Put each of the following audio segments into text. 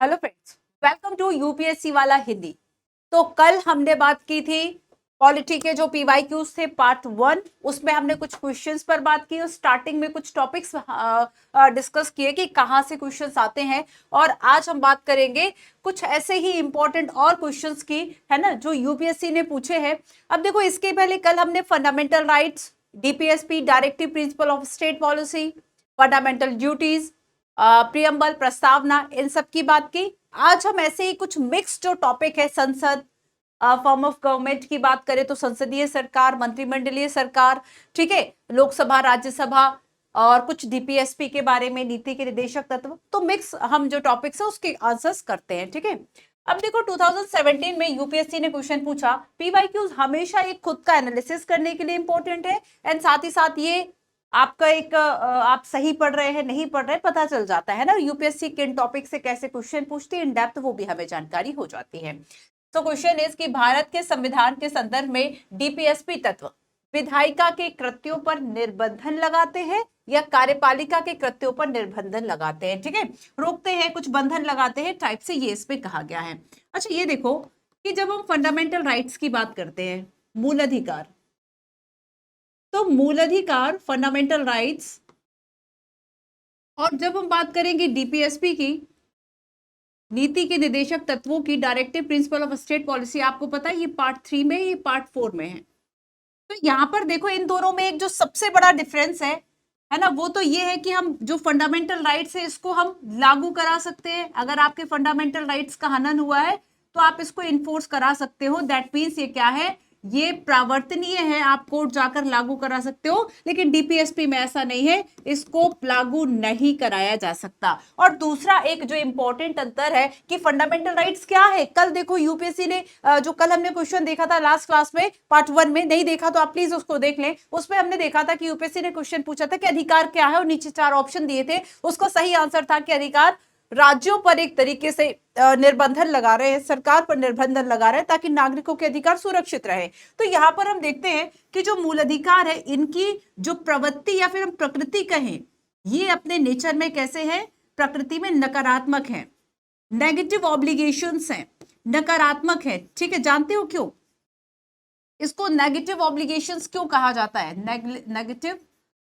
Hello friends, welcome to UPSC वाला हिंदी। तो कल हमने बात की थी पॉलिटी के जो पीवाईक्यूज थे पार्ट 1। उसमें हमने कुछ क्वेश्चंस पर बात की और स्टार्टिंग में कुछ टॉपिक्स डिस्कस किए कि कहाँ से क्वेश्चंस आते हैं। और आज हम बात करेंगे कुछ ऐसे ही इंपॉर्टेंट और क्वेश्चंस की, है ना, जो यूपीएससी ने पूछे हैं। अब देखो, इसके पहले कल हमने fundamental rights, DPSP, directive principle of state policy, fundamental duties, preamble, प्रस्तावना, इन सब की बात की। आज हम ऐसे ही कुछ मिक्स जो टॉपिक है, संसद, फॉर्म ऑफ गवर्नमेंट की बात करें तो संसदीय सरकार, मंत्रिमंडलीय सरकार, ठीक है, लोकसभा, राज्यसभा, और कुछ डीपीएसपी के बारे में, नीति के निर्देशक तत्व। तो मिक्स हम जो टॉपिक्स है उसके आंसर्स करते हैं, ठीक है। अब देखो, 2017 में यूपीएससी ने क्वेश्चन पूछा। पीवाईक्यूज हमेशा एक खुद का एनालिसिस करने के लिए इंपॉर्टेंट है, एंड साथ ही साथ ये आपका एक आप सही पढ़ रहे हैं नहीं पढ़ रहे पता चल जाता है ना, यूपीएससी किन टॉपिक से कैसे क्वेश्चन पूछती है इन डेप्थ, वो भी हमें जानकारी हो जाती है। तो क्वेश्चन इज कि भारत के संविधान के संदर्भ में डीपीएसपी तत्व विधायिका के कृत्यों पर निर्बंधन लगाते हैं या कार्यपालिका के कृत्यों पर निर्बंधन लगाते हैं, ठीक है, रोकते हैं, कुछ बंधन लगाते हैं टाइप से ये इसमें कहा गया है। अच्छा, ये देखो कि जब हम फंडामेंटल राइट्स की बात करते हैं, मूल अधिकार, तो मूल अधिकार, फंडामेंटल राइट्स, और जब हम बात करेंगे डीपीएसपी की, नीति के निर्देशक तत्वों की, directive principle of state policy, आपको पता है ये पार्ट 3 में, ये पार्ट 4 में है। तो यहां पर देखो, इन दोनों में एक जो सबसे बड़ा डिफरेंस है ना, वो तो ये है कि हम जो फंडामेंटल राइट्स है इसको हम लागू करा सकते हैं। अगर आपके फंडामेंटल राइट्स का हनन हुआ है तो आप इसको इन्फोर्स करा सकते हो। दैट मीन्स ये क्या है, ये प्रावर्तनीय है, आप कोर्ट जाकर लागू करा सकते हो। लेकिन डीपीएसपी में ऐसा नहीं है, इसको लागू नहीं कराया जा सकता। और दूसरा एक जो इंपॉर्टेंट अंतर है कि फंडामेंटल राइट्स क्या है, कल देखो यूपीएससी ने जो कल हमने क्वेश्चन देखा था लास्ट क्लास में, पार्ट 1 में, नहीं देखा तो आप प्लीज उसको देख लें। उसमें हमने देखा था कि यूपीएससी ने क्वेश्चन पूछा था कि अधिकार क्या है, और नीचे 4 ऑप्शन दिए थे। उसका सही आंसर था कि अधिकार राज्यों पर एक तरीके से निर्बंधन लगा रहे हैं, सरकार पर निर्बंधन लगा रहे हैं ताकि नागरिकों के अधिकार सुरक्षित रहे। तो यहां पर हम देखते हैं कि जो मूल अधिकार है, इनकी जो प्रवृत्ति या फिर हम प्रकृति कहें, ये अपने नेचर में कैसे है, प्रकृति में नकारात्मक है, नेगेटिव ऑब्लिगेशंस हैं, नकारात्मक है, ठीक है। जानते हो क्यों इसको नेगेटिव ऑब्लिगेशंस क्यों कहा जाता है, नेगेटिव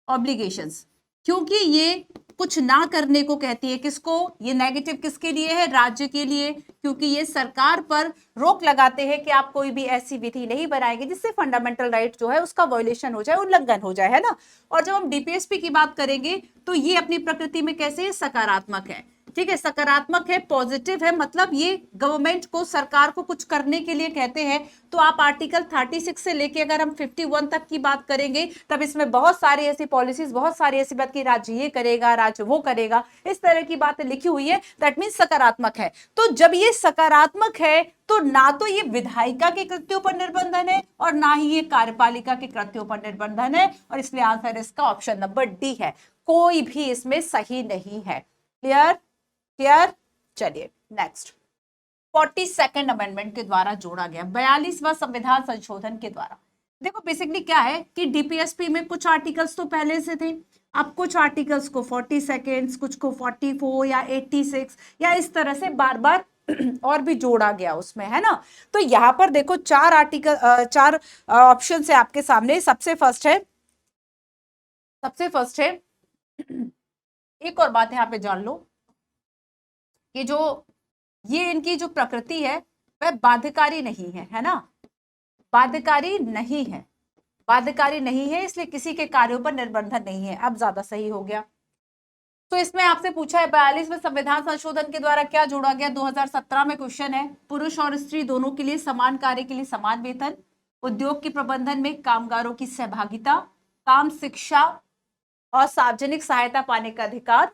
ऑब्लिगेशंस? क्योंकि ये कुछ ना करने को कहती है। किसको? ये नेगेटिव किसके लिए है? राज्य के लिए, क्योंकि ये सरकार पर रोक लगाते हैं कि आप कोई भी ऐसी विधि नहीं बनाएंगे जिससे फंडामेंटल राइट जो है उसका वायलेशन हो जाए, उल्लंघन हो जाए, है ना। और जब हम डीपीएसपी की बात करेंगे तो ये अपनी प्रकृति में कैसे सकारात्मक है, ठीक है, सकारात्मक है, पॉजिटिव है, मतलब ये गवर्नमेंट को, सरकार को कुछ करने के लिए कहते हैं। तो आप आर्टिकल 36 से लेके अगर हम 51 तक की बात करेंगे तब इसमें बहुत सारी ऐसी पॉलिसीज, बहुत सारी ऐसी बात की राज्य ये करेगा, राज्य वो करेगा, इस तरह की बातें लिखी हुई है। दैट मीन सकारात्मक है। तो जब ये सकारात्मक है तो ना तो ये विधायिका के कृत्यों पर निर्बंधन है और ना ही ये कार्यपालिका के कृत्यों पर निर्बंधन है, और इसलिए आंसर इसका ऑप्शन नंबर डी है। कोई भी इसमें सही नहीं है। क्लियर? क्लियर? चलिए नेक्स्ट। 42nd अमेंडमेंट के द्वारा जोड़ा गया 42वां संविधान संशोधन के द्वारा। देखो बेसिकली क्या है कि डीपीएसपी में कुछ आर्टिकल्स तो पहले से थे, अब कुछ आर्टिकल्स को 42, कुछ को 44 या 86 या इस तरह से बार बार और भी जोड़ा गया उसमें, है ना। तो यहां पर देखो 4 आर्टिकल, 4 ऑप्शन है आपके सामने। सबसे फर्स्ट है एक और बात यहाँ पे जान लो कि जो ये इनकी जो प्रकृति है वह बाध्यकारी नहीं है ना, बाध्यकारी नहीं है, बाध्यकारी नहीं है, इसलिए किसी के कार्यों पर निर्बंधन नहीं है। अब ज्यादा सही हो गया। तो इसमें आपसे पूछा है 42वें संविधान संशोधन के द्वारा क्या जोड़ा गया। 2017 में क्वेश्चन है, पुरुष और स्त्री दोनों के लिए समान कार्य के लिए समान वेतन, उद्योग के प्रबंधन में कामगारों की सहभागिता, काम, शिक्षा और सार्वजनिक सहायता पाने का अधिकार,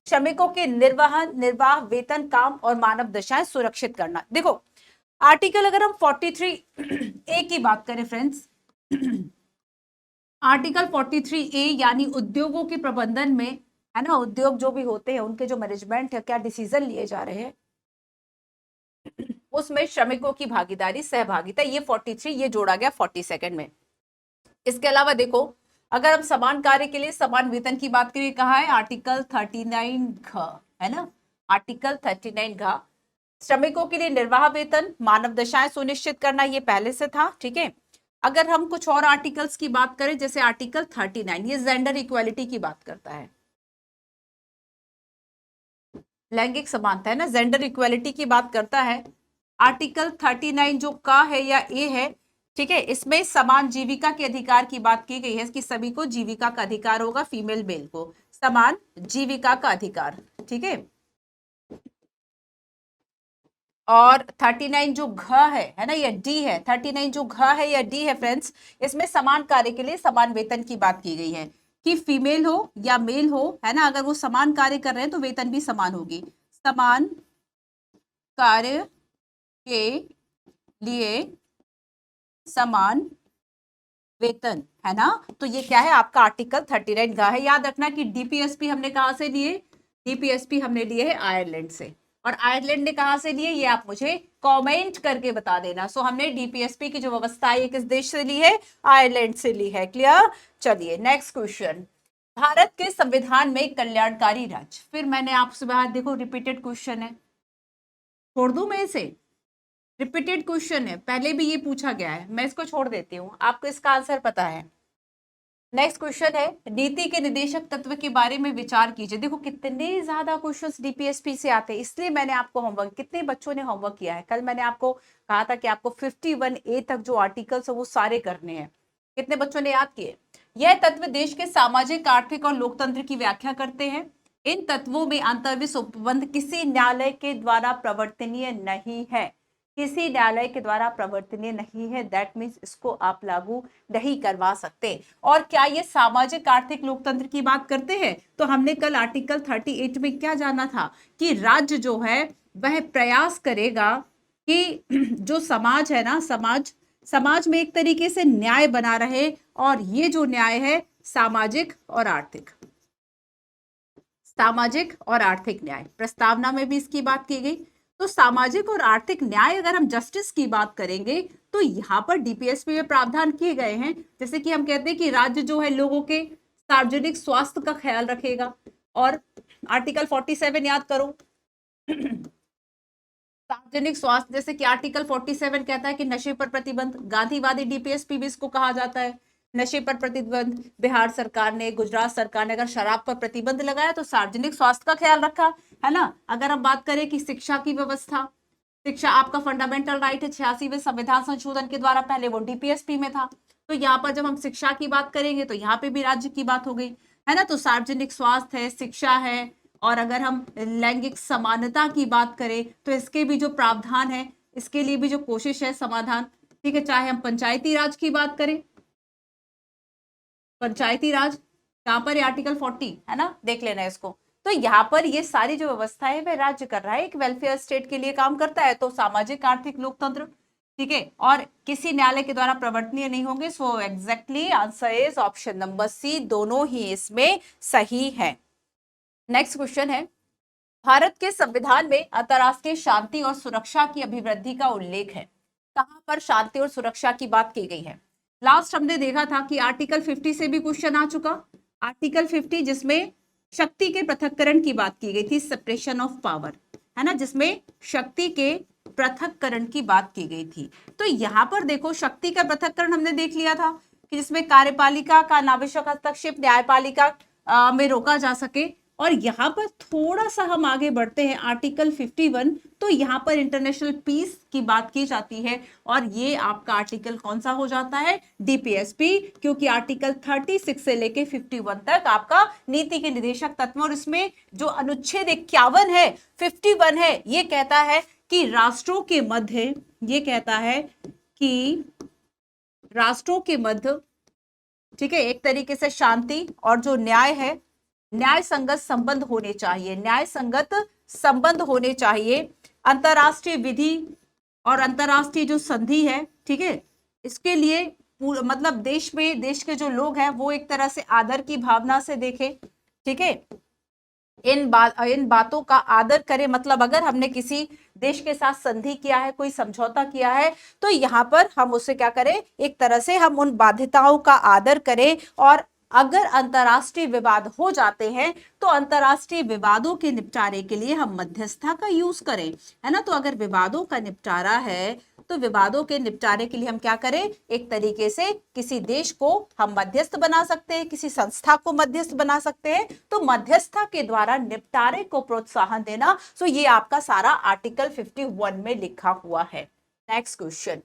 श्रमिकों के निर्वाह, वेतन, काम और मानव दशाएं सुरक्षित करना। देखो आर्टिकल अगर हम 43 ए की बात करें फ्रेंड्स, आर्टिकल 43 ए यानी उद्योगों के प्रबंधन में, है ना, उद्योग जो भी होते हैं उनके जो मैनेजमेंट है, क्या डिसीजन लिए जा रहे हैं, उसमें श्रमिकों की भागीदारी, सहभागिता, ये 43 ये जोड़ा गया 42nd में। इसके अलावा देखो अगर हम समान कार्य के लिए समान वेतन की बात करें, कहा है आर्टिकल 39 है ना, आर्टिकल 39 घ श्रमिकों के लिए निर्वाह वेतन, मानव दशाएं सुनिश्चित करना, ये पहले से था, ठीक है। अगर हम कुछ और आर्टिकल्स की बात करें, जैसे आर्टिकल 39, ये जेंडर इक्वालिटी की बात करता है, लैंगिक समानता है ना, जेंडर इक्वालिटी की बात करता है। आर्टिकल 39 जो का है या ए है, ठीक है, इसमें समान जीविका के अधिकार की बात की गई है कि सभी को जीविका का अधिकार होगा, फीमेल मेल को समान जीविका का अधिकार, ठीक है। और 39 जो घ है ना, या डी है, 39 जो घ है या डी है फ्रेंड्स, इसमें समान कार्य के लिए समान वेतन की बात की गई है कि फीमेल हो या मेल हो, है ना, अगर वो समान कार्य कर रहे हैं तो वेतन भी समान होगी, समान कार्य के लिए समान वेतन, है ना। तो ये क्या है आपका आर्टिकल 39 का है। याद रखना कि डीपीएसपी हमने कहां से लिए, डीपीएसपी हमने लिए है आयरलैंड से, और आयरलैंड ने कहां से लिए ये आप मुझे कमेंट करके बता देना। सो हमने डीपीएसपी की जो व्यवस्था है किस देश से ली है, आयरलैंड से ली है। क्लियर। चलिए नेक्स्ट क्वेश्चन, भारत के संविधान में कल्याणकारी राज्य, फिर मैंने आपसे बाहर देखो रिपीटेड क्वेश्चन है, छोड़ दूं मैं इसे, रिपीटेड क्वेश्चन है, पहले भी ये पूछा गया है, मैं इसको छोड़ देती हूँ, आपको इसका आंसर पता है। नेक्स्ट क्वेश्चन है, नीति के निदेशक तत्व के बारे में विचार कीजिए। देखो कितने ज्यादा क्वेश्चंस डीपीएसपी से आते हैं, इसलिए मैंने आपको होमवर्क, कितने बच्चों ने होमवर्क किया है, कल मैंने आपको कहा था कि आपको 51A तक जो आर्टिकल्स है वो सारे करने हैं, कितने बच्चों ने याद किए। यह तत्व देश के सामाजिक, आर्थिक और लोकतंत्र की व्याख्या करते हैं। इन तत्वों में अंतर्विश्व उपबंध किसी न्यायालय के द्वारा प्रवर्तनीय नहीं है, किसी न्यायालय के द्वारा प्रवर्तनीय नहीं है, दैट मीन्स इसको आप लागू नहीं करवा सकते। और क्या ये सामाजिक, आर्थिक, लोकतंत्र की बात करते हैं, तो हमने कल आर्टिकल 38 में क्या जाना था कि राज्य जो है वह प्रयास करेगा कि जो समाज है ना, समाज में एक तरीके से न्याय बना रहे, और ये जो न्याय है सामाजिक और आर्थिक, सामाजिक और आर्थिक न्याय, प्रस्तावना में भी इसकी बात की गई। तो सामाजिक और आर्थिक न्याय, अगर हम जस्टिस की बात करेंगे तो यहां पर डीपीएसपी में प्रावधान किए गए हैं, जैसे कि हम कहते हैं कि राज्य जो है लोगों के सार्वजनिक स्वास्थ्य का ख्याल रखेगा, और आर्टिकल 47 याद करो, सार्वजनिक स्वास्थ्य, जैसे कि आर्टिकल 47 कहता है कि नशे पर प्रतिबंध, गांधीवादी डीपीएसपी भी इसको कहा जाता है, नशे पर प्रतिबंध। बिहार सरकार ने, गुजरात सरकार ने अगर शराब पर प्रतिबंध लगाया तो सार्वजनिक स्वास्थ्य का ख्याल रखा, है ना। अगर हम बात करें कि शिक्षा की व्यवस्था, शिक्षा आपका फंडामेंटल राइट है, 86वें संविधान संशोधन के द्वारा, पहले वो डीपीएसपी में था, तो यहाँ पर जब हम शिक्षा की बात करेंगे तो यहाँ पे भी राज्य की बात हो गई, है ना। तो सार्वजनिक स्वास्थ्य है, शिक्षा है, और अगर हम लैंगिक समानता की बात करें तो इसके भी जो प्रावधान है, इसके लिए भी जो कोशिश है समाधान, ठीक है। चाहे हम पंचायती राज की बात करें, पंचायती राज यहाँ पर आर्टिकल 40 है ना, देख लेना इसको। तो यहाँ पर ये सारी जो व्यवस्था है वह राज्य कर रहा है, एक वेलफेयर स्टेट के लिए काम करता है, तो सामाजिक, आर्थिक, लोकतंत्र, ठीक है, और किसी न्यायालय के द्वारा प्रवर्तनीय नहीं होंगे। So exactly answer is option number C, दोनों ही इसमें सही है। नेक्स्ट क्वेश्चन है, भारत के संविधान में अंतरराष्ट्रीय शांति और सुरक्षा की अभिवृद्धि का उल्लेख है, कहां पर शांति और सुरक्षा की बात की गई है। लास्ट हमने देखा था कि आर्टिकल 50 से भी क्वेश्चन आ चुका, आर्टिकल 50 जिसमें शक्ति के पृथक्करण की बात की गई थी, सेपरेशन ऑफ पावर, है ना, जिसमें शक्ति के पृथक्करण की बात की गई थी। तो यहाँ पर देखो शक्ति का पृथक्करण हमने देख लिया था कि जिसमें कार्यपालिका का अनावश्यक हस्तक्षेप न्यायपालिका में रोका जा सके, और यहाँ पर थोड़ा सा हम आगे बढ़ते हैं आर्टिकल 51, तो यहाँ पर इंटरनेशनल पीस की बात की जाती है, और ये आपका आर्टिकल कौन सा हो जाता है, डीपीएसपी, क्योंकि आर्टिकल 36 से लेके 51 तक आपका नीति के निदेशक तत्व, और इसमें जो अनुच्छेद 51 है, 51 है, ये कहता है कि राष्ट्रों के मध्य, ये कहता है कि राष्ट्रों के मध्य, ठीक है, एक तरीके से शांति और जो न्याय है, न्याय संगत संबंध होने चाहिए, न्याय संगत संबंध होने चाहिए। अंतरराष्ट्रीय विधि और अंतरराष्ट्रीय जो संधि है, ठीक है, इसके लिए मतलब देश में, देश के जो लोग हैं वो एक तरह से आदर की भावना से देखें, ठीक है, इन बातों का आदर करें। मतलब अगर हमने किसी देश के साथ संधि किया है, कोई समझौता किया है, तो यहाँ पर हम उससे क्या करें, एक तरह से हम उन बाध्यताओं का आदर करें और अगर अंतर्राष्ट्रीय विवाद हो जाते हैं तो अंतर्राष्ट्रीय विवादों के निपटारे के लिए हम मध्यस्थता का यूज करें, है ना। तो अगर विवादों का निपटारा है तो विवादों के निपटारे के लिए हम क्या करें, एक तरीके से किसी देश को हम मध्यस्थ बना सकते हैं, किसी संस्था को मध्यस्थ बना सकते हैं। तो मध्यस्थता के द्वारा निपटारे को प्रोत्साहन देना, सो ये आपका सारा आर्टिकल 51 में लिखा हुआ है। नेक्स्ट क्वेश्चन,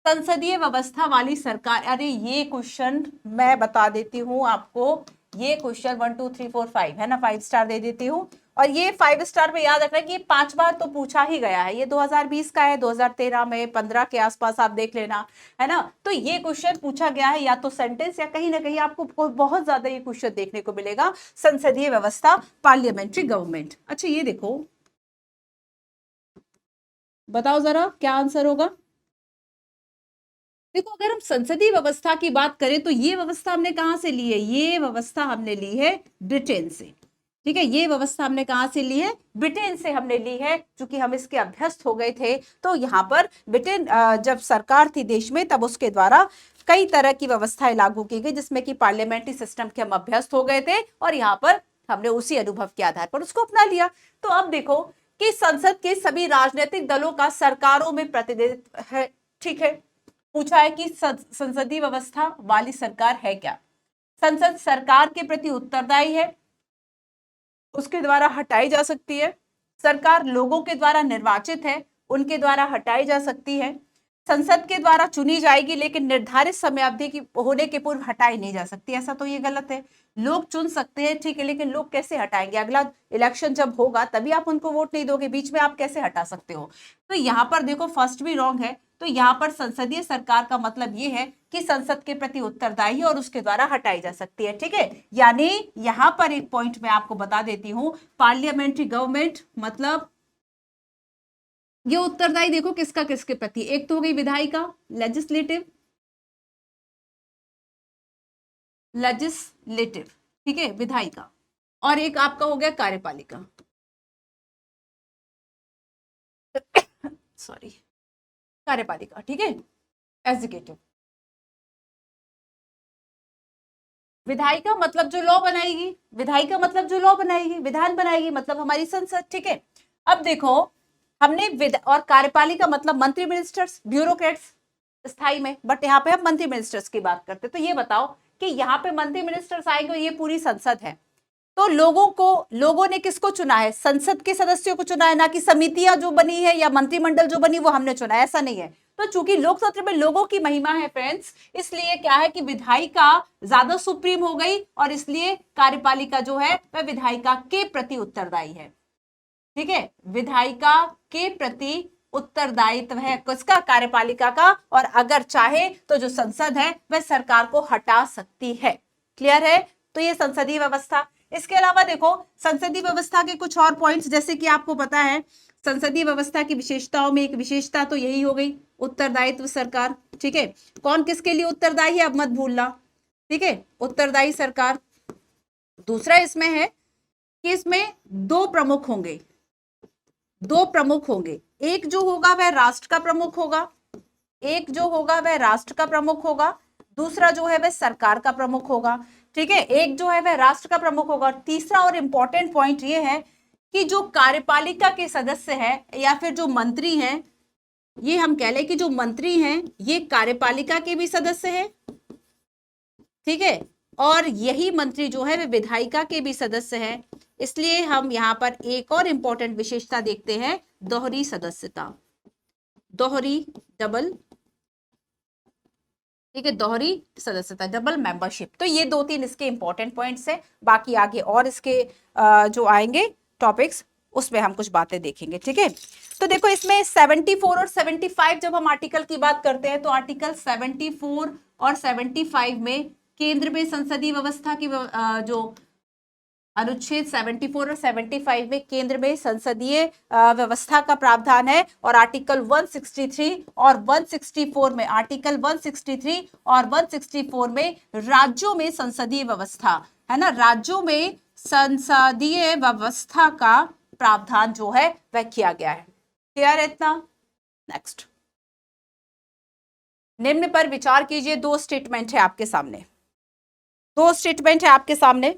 संसदीय व्यवस्था वाली सरकार। अरे ये क्वेश्चन मैं बता देती हूं आपको, ये क्वेश्चन 1 2 3 4 5 है ना, 5 स्टार दे देती हूं। और ये 5 स्टार में याद रखना कि ये 5 बार तो पूछा ही गया है। ये 2020 का है, 2013 में 15 के आसपास आप देख लेना, है ना। तो ये क्वेश्चन पूछा गया है या तो सेंटेंस या कहीं ना कहीं आपको बहुत ज्यादा ये क्वेश्चन देखने को मिलेगा। संसदीय व्यवस्था, पार्लियामेंट्री गवर्नमेंट। अच्छा ये देखो, बताओ जरा क्या आंसर होगा। देखो अगर हम संसदीय व्यवस्था की बात करें तो ये व्यवस्था हमने कहां से ली है, ये व्यवस्था हमने ली है ब्रिटेन से। ठीक है, ये व्यवस्था हमने कहां से ली है, ब्रिटेन से हमने ली है। चूंकि हम इसके अभ्यस्त हो गए थे तो यहाँ पर ब्रिटेन जब सरकार थी देश में तब उसके द्वारा कई तरह की व्यवस्थाएं लागू की गई जिसमें कि पार्लियामेंट्री सिस्टम के हम अभ्यस्त हो गए थे और यहाँ पर हमने उसी अनुभव के आधार पर उसको अपना लिया। तो अब देखो कि संसद के सभी राजनीतिक दलों का सरकारों में प्रतिनिधित्व है। ठीक है, पूछा है कि संसदीय व्यवस्था वाली सरकार है क्या। संसद सरकार के प्रति उत्तरदायी है, उसके द्वारा हटाई जा सकती है। सरकार लोगों के द्वारा निर्वाचित है, उनके द्वारा हटाई जा सकती है। संसद के द्वारा चुनी जाएगी लेकिन निर्धारित समयावधि की होने के पूर्व हटाई नहीं जा सकती, ऐसा तो ये गलत है। लोग चुन सकते हैं ठीक है, लेकिन लोग कैसे हटाएंगे, अगला इलेक्शन जब होगा तभी आप उनको वोट नहीं दोगे, बीच में आप कैसे हटा सकते हो। तो यहाँ पर देखो फर्स्ट भी रॉन्ग है। तो यहाँ पर संसदीय सरकार का मतलब ये है कि संसद के प्रति उत्तरदायी और उसके द्वारा हटाई जा सकती है। ठीक है, यानी यहाँ पर एक पॉइंट मैं आपको बता देती हूँ, पार्लियामेंट्री गवर्नमेंट मतलब ये उत्तरदायी देखो किसका किसके प्रति, एक तो हो गई विधायिका लेजिस्लेटिव, लेजिस्लेटिव ठीक है विधायिका, और एक आपका हो गया कार्यपालिका सॉरी कार्यपालिका। ठीक है, एग्जीक्यूटिव। विधायिका मतलब जो लॉ बनाएगी, विधायिका मतलब जो लॉ बनाएगी, विधान बनाएगी, मतलब हमारी संसद। ठीक है, अब देखो हमने और कार्यपालिका मतलब मंत्री मिनिस्टर्स, ब्यूरोक्रेट्स स्थाई में, बट यहाँ पे हम मंत्री मिनिस्टर्स की बात करते हैं। तो ये बताओ कि यहाँ पे मंत्री मिनिस्टर्स आएंगे और ये पूरी संसद है, तो लोगों ने किसको चुना है, संसद के सदस्यों को चुना है, ना कि समितियां जो बनी है या मंत्रिमंडल जो बनी वो हमने चुना है, ऐसा नहीं है। तो चूंकि लोकतंत्र में लोगों की महिमा है फ्रेंड्स, इसलिए क्या है कि विधायिका ज्यादा सुप्रीम हो गई और इसलिए कार्यपालिका जो है वह विधायिका के प्रति उत्तरदायी है। ठीक है, विधायिका के प्रति उत्तरदायित्व है किसका, कार्यपालिका का, और अगर चाहे तो जो संसद है वह सरकार को हटा सकती है। क्लियर है, तो ये संसदीय व्यवस्था। इसके अलावा देखो संसदीय व्यवस्था के कुछ और पॉइंट्स, जैसे कि आपको पता है संसदीय व्यवस्था की विशेषताओं में एक विशेषता तो यही हो गई उत्तरदायित्व सरकार। ठीक है, कौन किसके लिए उत्तरदायी है अब मत भूलना। ठीक है, उत्तरदायी सरकार। दूसरा इसमें है कि इसमें दो प्रमुख होंगे, दो प्रमुख होंगे, एक जो होगा वह राष्ट्र का प्रमुख होगा, एक जो होगा वह राष्ट्र का प्रमुख होगा, दूसरा जो है वह सरकार का प्रमुख होगा। ठीक है, एक जो है वह राष्ट्र का प्रमुख होगा। और तीसरा और इंपॉर्टेंट पॉइंट ये है कि जो कार्यपालिका के सदस्य हैं या फिर जो मंत्री हैं, ये हम कह लें कि जो मंत्री हैं ये कार्यपालिका के भी सदस्य हैं। ठीक है, और यही मंत्री जो है वे विधायिका के भी सदस्य हैं। इसलिए हम यहाँ पर एक और इंपॉर्टेंट विशेषता देखते हैं, दोहरी सदस्यता, दोहरी डबल, ठीक है, दोहरी सदस्यता, डबल मेंबरशिप। तो ये दो तीन इसके इंपॉर्टेंट पॉइंट्स है, बाकी आगे और इसके जो आएंगे टॉपिक्स उसमें हम कुछ बातें देखेंगे। ठीक है, तो देखो इसमें 74 और 75 जब हम आर्टिकल की बात करते हैं तो आर्टिकल 74 और 75 में केंद्र में संसदीय व्यवस्था की जो अनुच्छेद 74 और 75 में केंद्र में संसदीय व्यवस्था का प्रावधान है, और आर्टिकल 163 और 164 में, आर्टिकल 163 और 164 में राज्यों में संसदीय व्यवस्था, है ना, राज्यों में संसदीय व्यवस्था का प्रावधान जो है वह किया गया है। क्लियर है इतना। नेक्स्ट, निम्न पर विचार कीजिए, दो स्टेटमेंट है आपके सामने, दो स्टेटमेंट है आपके सामने।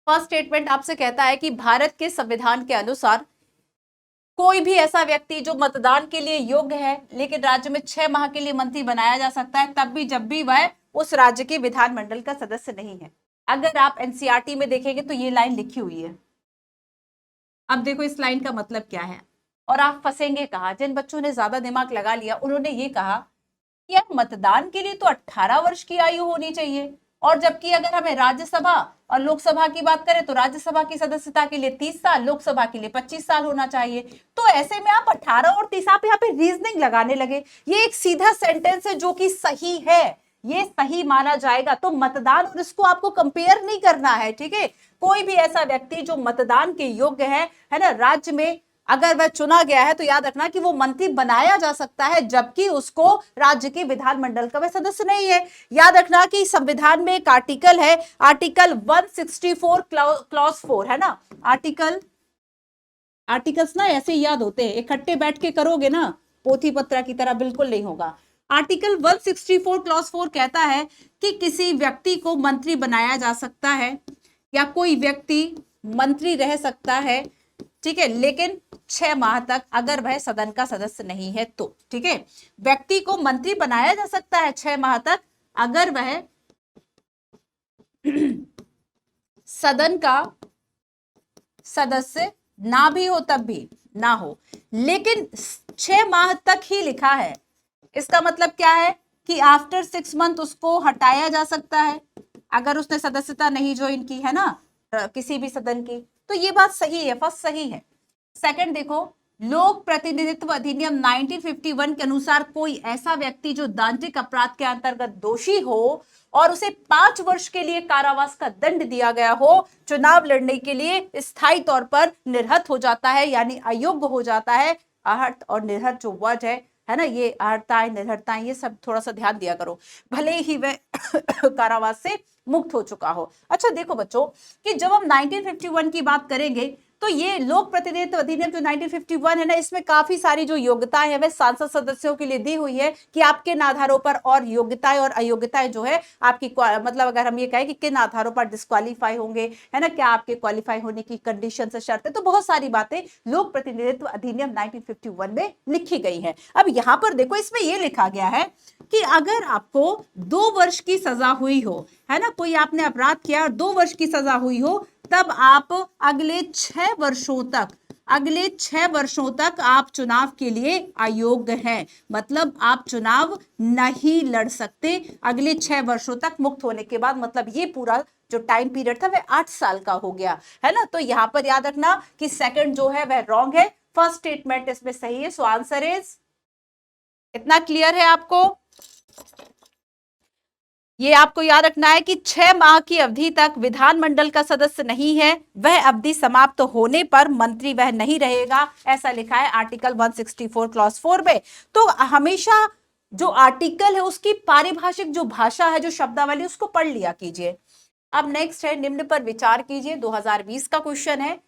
फर्स्ट स्टेटमेंट आपसे कहता है कि भारत के संविधान के अनुसार कोई भी ऐसा व्यक्ति जो मतदान के लिए योग्य है लेकिन राज्य में 6 माह के लिए मंत्री बनाया जा सकता है, तब भी जब भी वह उस राज्य के विधानमंडल का सदस्य नहीं है। अगर आप एनसीईआरटी में देखेंगे तो ये लाइन लिखी हुई है। अब देखो इस लाइन का मतलब क्या है और आप फंसेंगे कहा। जिन बच्चों ने ज्यादा दिमाग लगा लिया उन्होंने ये कहा कि यार मतदान के लिए तो 18 वर्ष की आयु होनी चाहिए, और जबकि अगर हमें राज्यसभा और लोकसभा की बात करें तो राज्यसभा की सदस्यता के लिए 30 साल, लोकसभा के लिए 25 साल होना चाहिए। तो ऐसे में आप 18 और 30, आप यहाँ पे रीजनिंग लगाने लगे। ये एक सीधा सेंटेंस है जो कि सही है, ये सही माना जाएगा। तो मतदान और इसको आपको कंपेयर नहीं करना है, ठीक है। कोई भी ऐसा व्यक्ति जो मतदान के योग्य है ना, राज्य में अगर वह चुना गया है तो याद रखना कि वो मंत्री बनाया जा सकता है, जबकि उसको राज्य के विधानमंडल का वह सदस्य नहीं है। याद रखना कि संविधान में एक आर्टिकल है, आर्टिकल 164 क्लॉज 4 है ना। आर्टिकल्स ना ऐसे ही याद होते हैं, इकट्ठे बैठ के करोगे ना पोथी पत्रा की तरह बिल्कुल नहीं होगा। आर्टिकल 164 क्लॉज 4 कहता है कि किसी व्यक्ति को मंत्री बनाया जा सकता है या कोई व्यक्ति मंत्री रह सकता है, ठीक है, लेकिन 6 माह तक अगर वह सदन का सदस्य नहीं है तो, ठीक है। व्यक्ति को मंत्री बनाया जा सकता है 6 माह तक अगर वह सदन का सदस्य ना भी हो, तब भी ना हो, लेकिन 6 माह तक ही लिखा है। इसका मतलब क्या है कि आफ्टर 6 मंथ उसको हटाया जा सकता है अगर उसने सदस्यता नहीं ज्वाइन की है ना किसी भी सदन की। तो ये बात सही है, फर्स्ट सही है। सेकंड देखो, लोक प्रतिनिधित्व अधिनियम 1951 के अनुसार कोई ऐसा व्यक्ति जो दंडिक अपराध के अंतर्गत दोषी हो और उसे 5 वर्ष के लिए कारावास का दंड दिया गया हो, चुनाव लड़ने के लिए स्थायी तौर पर निर्हत हो जाता है, यानी अयोग्य हो जाता है। आहत और निर्हत जो वर्ड है ना, ये आहर्ताएं निर्हरताएं ये सब थोड़ा सा ध्यान दिया करो, भले ही वह कारावास से मुक्त हो चुका हो। अच्छा देखो बच्चों कि जब हम 1951 की बात करेंगे तो ये लोक प्रतिनिधित्व अधिनियम जो 1951 है ना, इसमें काफी सारी जो योग्यताएं है वह सांसद सदस्यों के लिए दी हुई है कि आप किन आधारों पर और योग्यताएं और अयोग्यताएं जो है आपकी, मतलब अगर हम ये कहें कि किन आधारों पर डिस्क्वालीफाई होंगे, है ना, क्या आपके क्वालिफाई होने की कंडीशन से शर्त है, तो बहुत सारी बातें लोक प्रतिनिधित्व अधिनियम 1951 में लिखी गई है। अब यहाँ पर देखो इसमें यह लिखा गया है कि अगर आपको 2 वर्ष की सजा हुई हो, है ना, कोई आपने अपराध किया और 2 वर्ष की सजा हुई हो, तब आप अगले 6 वर्षों तक आप चुनाव के लिए अयोग्य हैं। मतलब आप चुनाव नहीं लड़ सकते अगले 6 वर्षों तक मुक्त होने के बाद। मतलब ये पूरा जो टाइम पीरियड था वह 8 साल का हो गया, है ना। तो यहां पर याद रखना कि सेकंड जो है वह रॉन्ग है, फर्स्ट स्टेटमेंट इसमें सही है। सो आंसर इज, इतना क्लियर है आपको? ये आपको याद रखना है कि 6 माह की अवधि तक विधानमंडल का सदस्य नहीं है, वह अवधि समाप्त होने पर मंत्री वह नहीं रहेगा, ऐसा लिखा है आर्टिकल 164 क्लॉज 4 में। तो हमेशा जो आर्टिकल है उसकी पारिभाषिक जो भाषा है, जो शब्दावली, उसको पढ़ लिया कीजिए। अब नेक्स्ट है, निम्न पर विचार कीजिए, 2020 का क्वेश्चन है।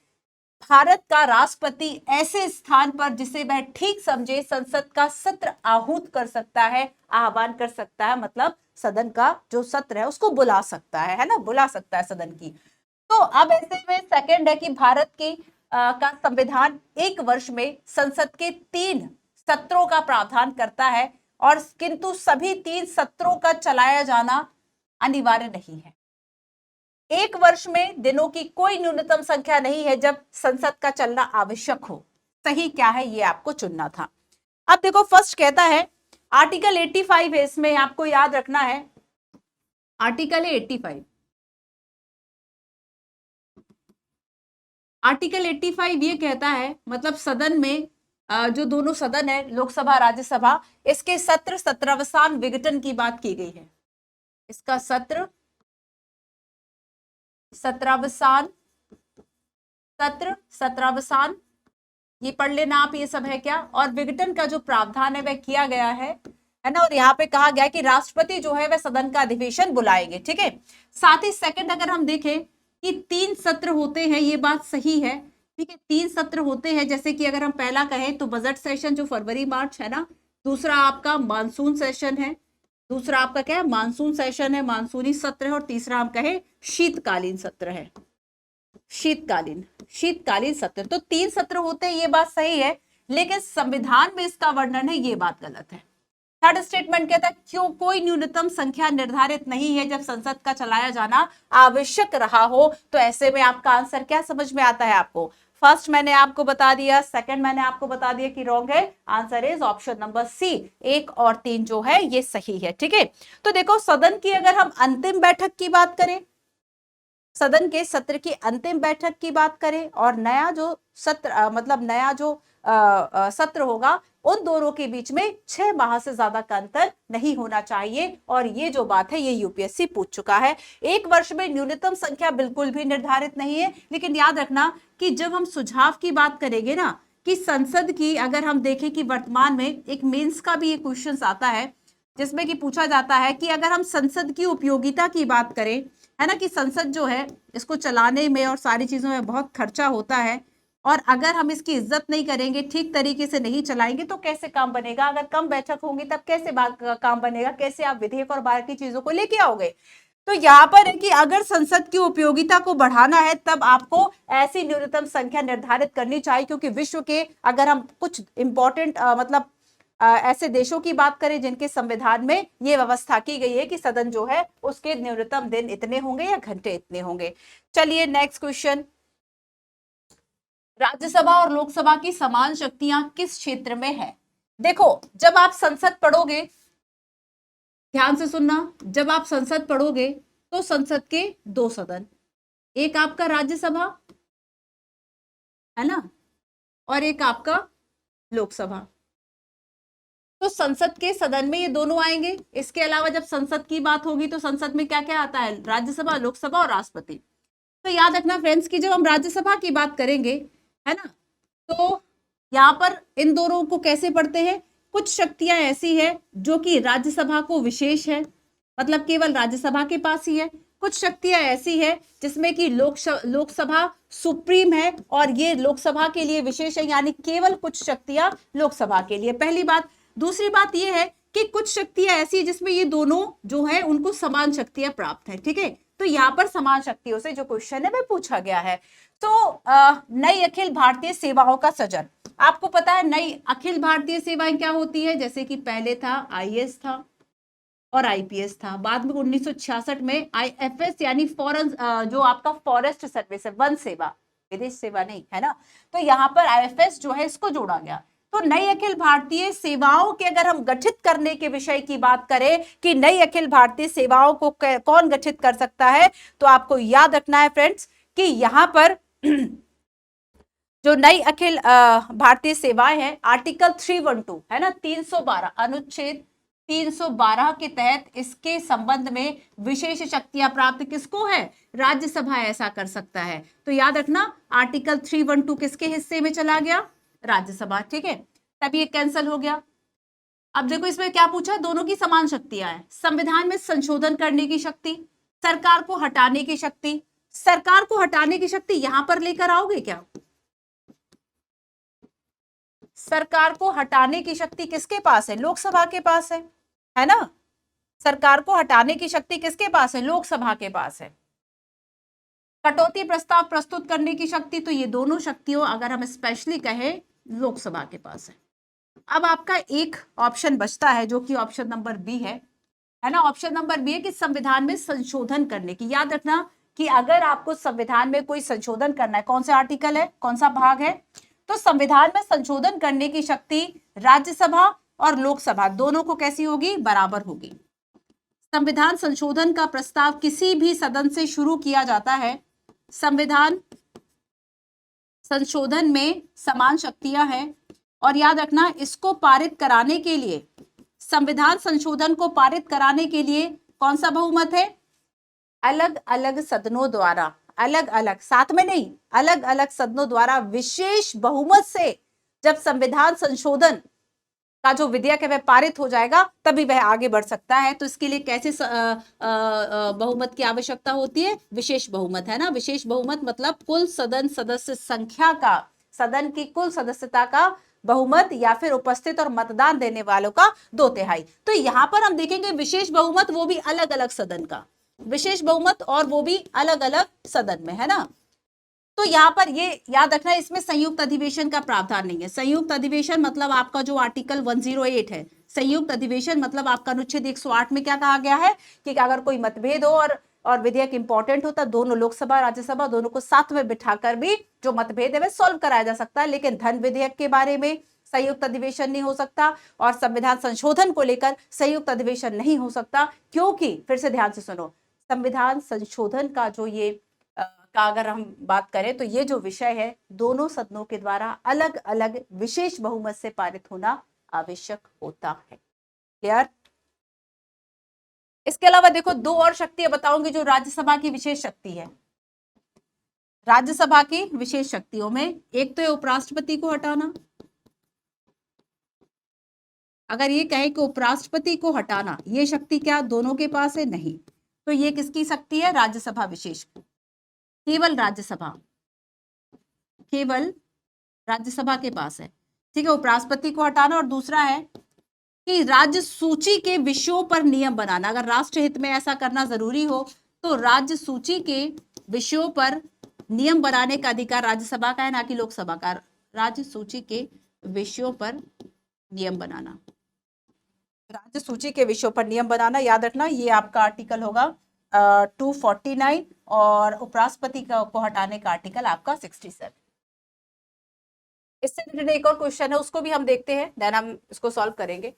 भारत का राष्ट्रपति ऐसे स्थान पर जिसे वह ठीक समझे संसद का सत्र आहूत कर सकता है, आह्वान कर सकता है, मतलब सदन का जो सत्र है उसको बुला सकता है ना, बुला सकता है सदन की। तो अब ऐसे में सेकंड है कि भारत की का संविधान 1 वर्ष में संसद के 3 सत्रों का प्रावधान करता है, और किंतु सभी 3 सत्रों का चलाया जाना अनिवार्य नहीं है। 1 वर्ष में दिनों की कोई न्यूनतम संख्या नहीं है जब संसद का चलना आवश्यक हो। सही क्या है ये आपको चुनना था। अब देखो फर्स्ट कहता है आर्टिकल 85 है, इसमें आपको याद रखना है आर्टिकल 85। आर्टिकल 85 ये कहता है, मतलब सदन में जो दोनों सदन है लोकसभा राज्यसभा, इसके सत्र सत्रावसान विघटन की बात की गई है। इसका सत्र सत्रावसान ये पढ़ लेना आप, ये सब है क्या। और विघटन का जो प्रावधान है वह किया गया है ना। और यहाँ पे कहा गया कि राष्ट्रपति जो है वह सदन का अधिवेशन बुलाएंगे, ठीक है। साथ ही सेकंड अगर हम देखें कि 3 सत्र होते हैं, ये बात सही है, ठीक है। 3 सत्र होते हैं, जैसे कि अगर हम पहला कहें तो बजट सेशन जो फरवरी मार्च है ना, दूसरा आपका मानसून सेशन है, दूसरा आपका क्या है, मानसून सेशन है, मानसूनी सत्र है, और तीसरा हम कहें शीतकालीन सत्र है, शीतकालीन सत्र। तो 3 सत्र होते हैं, ये बात सही है, लेकिन संविधान में इसका वर्णन है, ये बात गलत है। थर्ड स्टेटमेंट कहता है क्यों कोई न्यूनतम संख्या निर्धारित नहीं है जब संसद का चलाया जाना आवश्यक रहा हो। तो ऐसे में आपका आंसर क्या समझ में आता है आपको? फर्स्ट मैंने आपको बता दिया, सेकंड मैंने आपको बता दिया कि रॉन्ग है, answer is option number C, 1 और 3 जो है ये सही है। ठीक है, तो देखो सदन की अगर हम अंतिम बैठक की बात करें, सदन के सत्र की अंतिम बैठक की बात करें, और नया जो सत्र मतलब नया जो सत्र होगा, उन दोनों के बीच में 6 माह से ज्यादा का अंतर नहीं होना चाहिए। और ये जो बात है ये यूपीएससी पूछ चुका है। 1 वर्ष में न्यूनतम संख्या बिल्कुल भी निर्धारित नहीं है, लेकिन याद रखना कि जब हम सुझाव की बात करेंगे ना, कि संसद की अगर हम देखें कि वर्तमान में एक मेंस का भी एक क्वेश्चन आता है, जिसमें कि पूछा जाता है कि अगर हम संसद की उपयोगिता की बात करें, है ना, कि संसद जो है इसको चलाने में और सारी चीजों में बहुत खर्चा होता है, और अगर हम इसकी इज्जत नहीं करेंगे, ठीक तरीके से नहीं चलाएंगे, तो कैसे काम बनेगा? अगर कम बैठक होंगी तब कैसे काम बनेगा? कैसे आप विधेयक और बाहर की चीजों को लेके आओगे? तो यहाँ पर है कि अगर संसद की उपयोगिता को बढ़ाना है तब आपको ऐसी न्यूनतम संख्या निर्धारित करनी चाहिए, क्योंकि विश्व के अगर हम कुछ इंपॉर्टेंट मतलब ऐसे देशों की बात करें जिनके संविधान में ये व्यवस्था की गई है कि सदन जो है उसके न्यूनतम दिन इतने होंगे या घंटे इतने होंगे। चलिए नेक्स्ट क्वेश्चन, राज्यसभा और लोकसभा की समान शक्तियां किस क्षेत्र में है? देखो जब आप संसद पढ़ोगे, ध्यान से सुनना, जब आप संसद पढ़ोगे तो संसद के 2 सदन, एक आपका राज्यसभा है ना, और एक आपका लोकसभा। तो संसद के सदन में ये दोनों आएंगे। इसके अलावा जब संसद की बात होगी तो संसद में क्या क्या आता है? राज्यसभा, लोकसभा और राष्ट्रपति। तो याद रखना फ्रेंड्स कि जब हम राज्यसभा की बात करेंगे, है ना, तो यहाँ पर इन दोनों को कैसे पढ़ते हैं? कुछ शक्तियां ऐसी है जो कि राज्यसभा को विशेष है, मतलब केवल राज्यसभा के पास ही है। कुछ शक्तियां ऐसी है जिसमें कि लोकसभा सुप्रीम है और ये लोकसभा के लिए विशेष है, यानी केवल कुछ शक्तियां लोकसभा के लिए, पहली बात। दूसरी बात यह है कि कुछ शक्तियां ऐसी है जिसमें ये दोनों जो है उनको समान शक्तियां प्राप्त है। ठीक है, तो यहाँ पर समान शक्तियों से जो क्वेश्चन है वह पूछा गया है। तो नई अखिल भारतीय सेवाओं का सृजन, आपको पता है नई अखिल भारतीय सेवाएं क्या होती है? जैसे कि पहले था आईएएस था और आईपीएस था, बाद में 1966 में आईएफएस यानी फॉरेन जो आपका फॉरेस्ट सर्विस है, वन सेवा, विदेश सेवा नहीं, है ना। तो यहाँ पर आईएफएस जो है इसको जोड़ा गया। तो नई अखिल भारतीय सेवाओं के अगर हम गठित करने के विषय की बात करें कि नई अखिल भारतीय सेवाओं को कौन गठित कर सकता है, तो आपको याद रखना है फ्रेंड्स कि यहाँ पर जो नई अखिल भारतीय सेवाएं हैं, आर्टिकल 312 है ना, 312 अनुच्छेद 312 के तहत इसके संबंध में विशेष शक्तियां प्राप्त किसको है? राज्यसभा ऐसा कर सकता है। तो याद रखना आर्टिकल 312 किसके हिस्से में चला गया? राज्यसभा। ठीक है, तब ये कैंसिल हो गया। अब देखो इसमें क्या पूछा? दोनों की समान शक्तियां हैं। संविधान में संशोधन करने की शक्ति, सरकार को हटाने की शक्ति। सरकार को हटाने की शक्ति यहां पर लेकर आओगे क्या? सरकार को हटाने की शक्ति किसके पास है? लोकसभा के पास है ना। सरकार को हटाने की शक्ति किसके पास है? लोकसभा के पास है। कटौती प्रस्ताव प्रस्तुत करने की शक्ति, तो ये दोनों शक्तियों अगर हम स्पेशली कहें लोकसभा के पास है। अब आपका एक ऑप्शन बचता है जो कि ऑप्शन नंबर बी है ना। ऑप्शन नंबर बी है कि संविधान में संशोधन करने की। याद रखना कि अगर आपको संविधान में कोई संशोधन करना है, कौन सा आर्टिकल है, कौन सा भाग है, तो संविधान में संशोधन करने की शक्ति राज्यसभा और लोकसभा दोनों को कैसी होगी? बराबर होगी। संविधान संशोधन का प्रस्ताव किसी भी सदन से शुरू किया जाता है। संविधान संशोधन में समान शक्तियां हैं, और याद रखना इसको पारित कराने के लिए, संविधान संशोधन को पारित कराने के लिए कौन सा बहुमत है? अलग अलग सदनों द्वारा, अलग अलग, साथ में नहीं, अलग अलग सदनों द्वारा विशेष बहुमत से जब संविधान संशोधन का जो विधेयक है वह पारित हो जाएगा तभी वह आगे बढ़ सकता है। तो इसके लिए कैसे बहुमत की आवश्यकता होती है? विशेष बहुमत, है ना। विशेष बहुमत मतलब कुल सदन सदस्य संख्या का, सदन की कुल सदस्यता का बहुमत या फिर उपस्थित और मतदान देने वालों का 2/3। तो यहां पर हम देखेंगे विशेष बहुमत, वो भी अलग अलग सदन का, विशेष बहुमत और वो भी अलग अलग सदन में, है ना। तो यहाँ पर ये याद रखना, इसमें संयुक्त अधिवेशन का प्रावधान नहीं है। संयुक्त अधिवेशन मतलब आपका जो आर्टिकल 108 है, संयुक्त अधिवेशन मतलब आपका अनुच्छेद 108 में क्या कहा गया है कि अगर कोई मतभेद हो और विधेयक इंपॉर्टेंट होता, दोनों लोकसभा राज्यसभा दोनों को साथ में बिठाकर भी जो मतभेद है वह सॉल्व कराया जा सकता है। लेकिन धन विधेयक के बारे में संयुक्त अधिवेशन नहीं हो सकता और संविधान संशोधन को लेकर संयुक्त अधिवेशन नहीं हो सकता, क्योंकि फिर से ध्यान से सुनो, संविधान संशोधन का जो ये का अगर हम बात करें तो ये जो विषय है दोनों सदनों के द्वारा अलग अलग विशेष बहुमत से पारित होना आवश्यक होता है। क्लियर। इसके अलावा देखो दो और शक्तियां बताऊंगी जो राज्यसभा की विशेष शक्ति है। राज्यसभा की विशेष शक्तियों में एक तो है उपराष्ट्रपति को हटाना। अगर ये कहे कि उपराष्ट्रपति को हटाना, ये शक्ति क्या दोनों के पास है? नहीं। तो ये किसकी शक्ति है? राज्यसभा विशेष, केवल राज्यसभा, केवल राज्यसभा के पास है। ठीक है, उपराष्ट्रपति को हटाना। और दूसरा है कि राज्य सूची के विषयों पर नियम बनाना। अगर राष्ट्र हित में ऐसा करना जरूरी हो तो राज्य सूची के विषयों पर नियम बनाने का अधिकार राज्यसभा का है, ना कि लोकसभा का। राज्य सूची के विषयों पर नियम बनाना, राज्य सूची के विषयों पर नियम बनाना, याद रखना ये आपका आर्टिकल होगा 249 और उपराष्ट्रपति को हटाने का आर्टिकल आपका 67। इससे रिलेटेड एक और क्वेश्चन है, उसको भी हम देखते हैं, देन हम इसको सॉल्व करेंगे।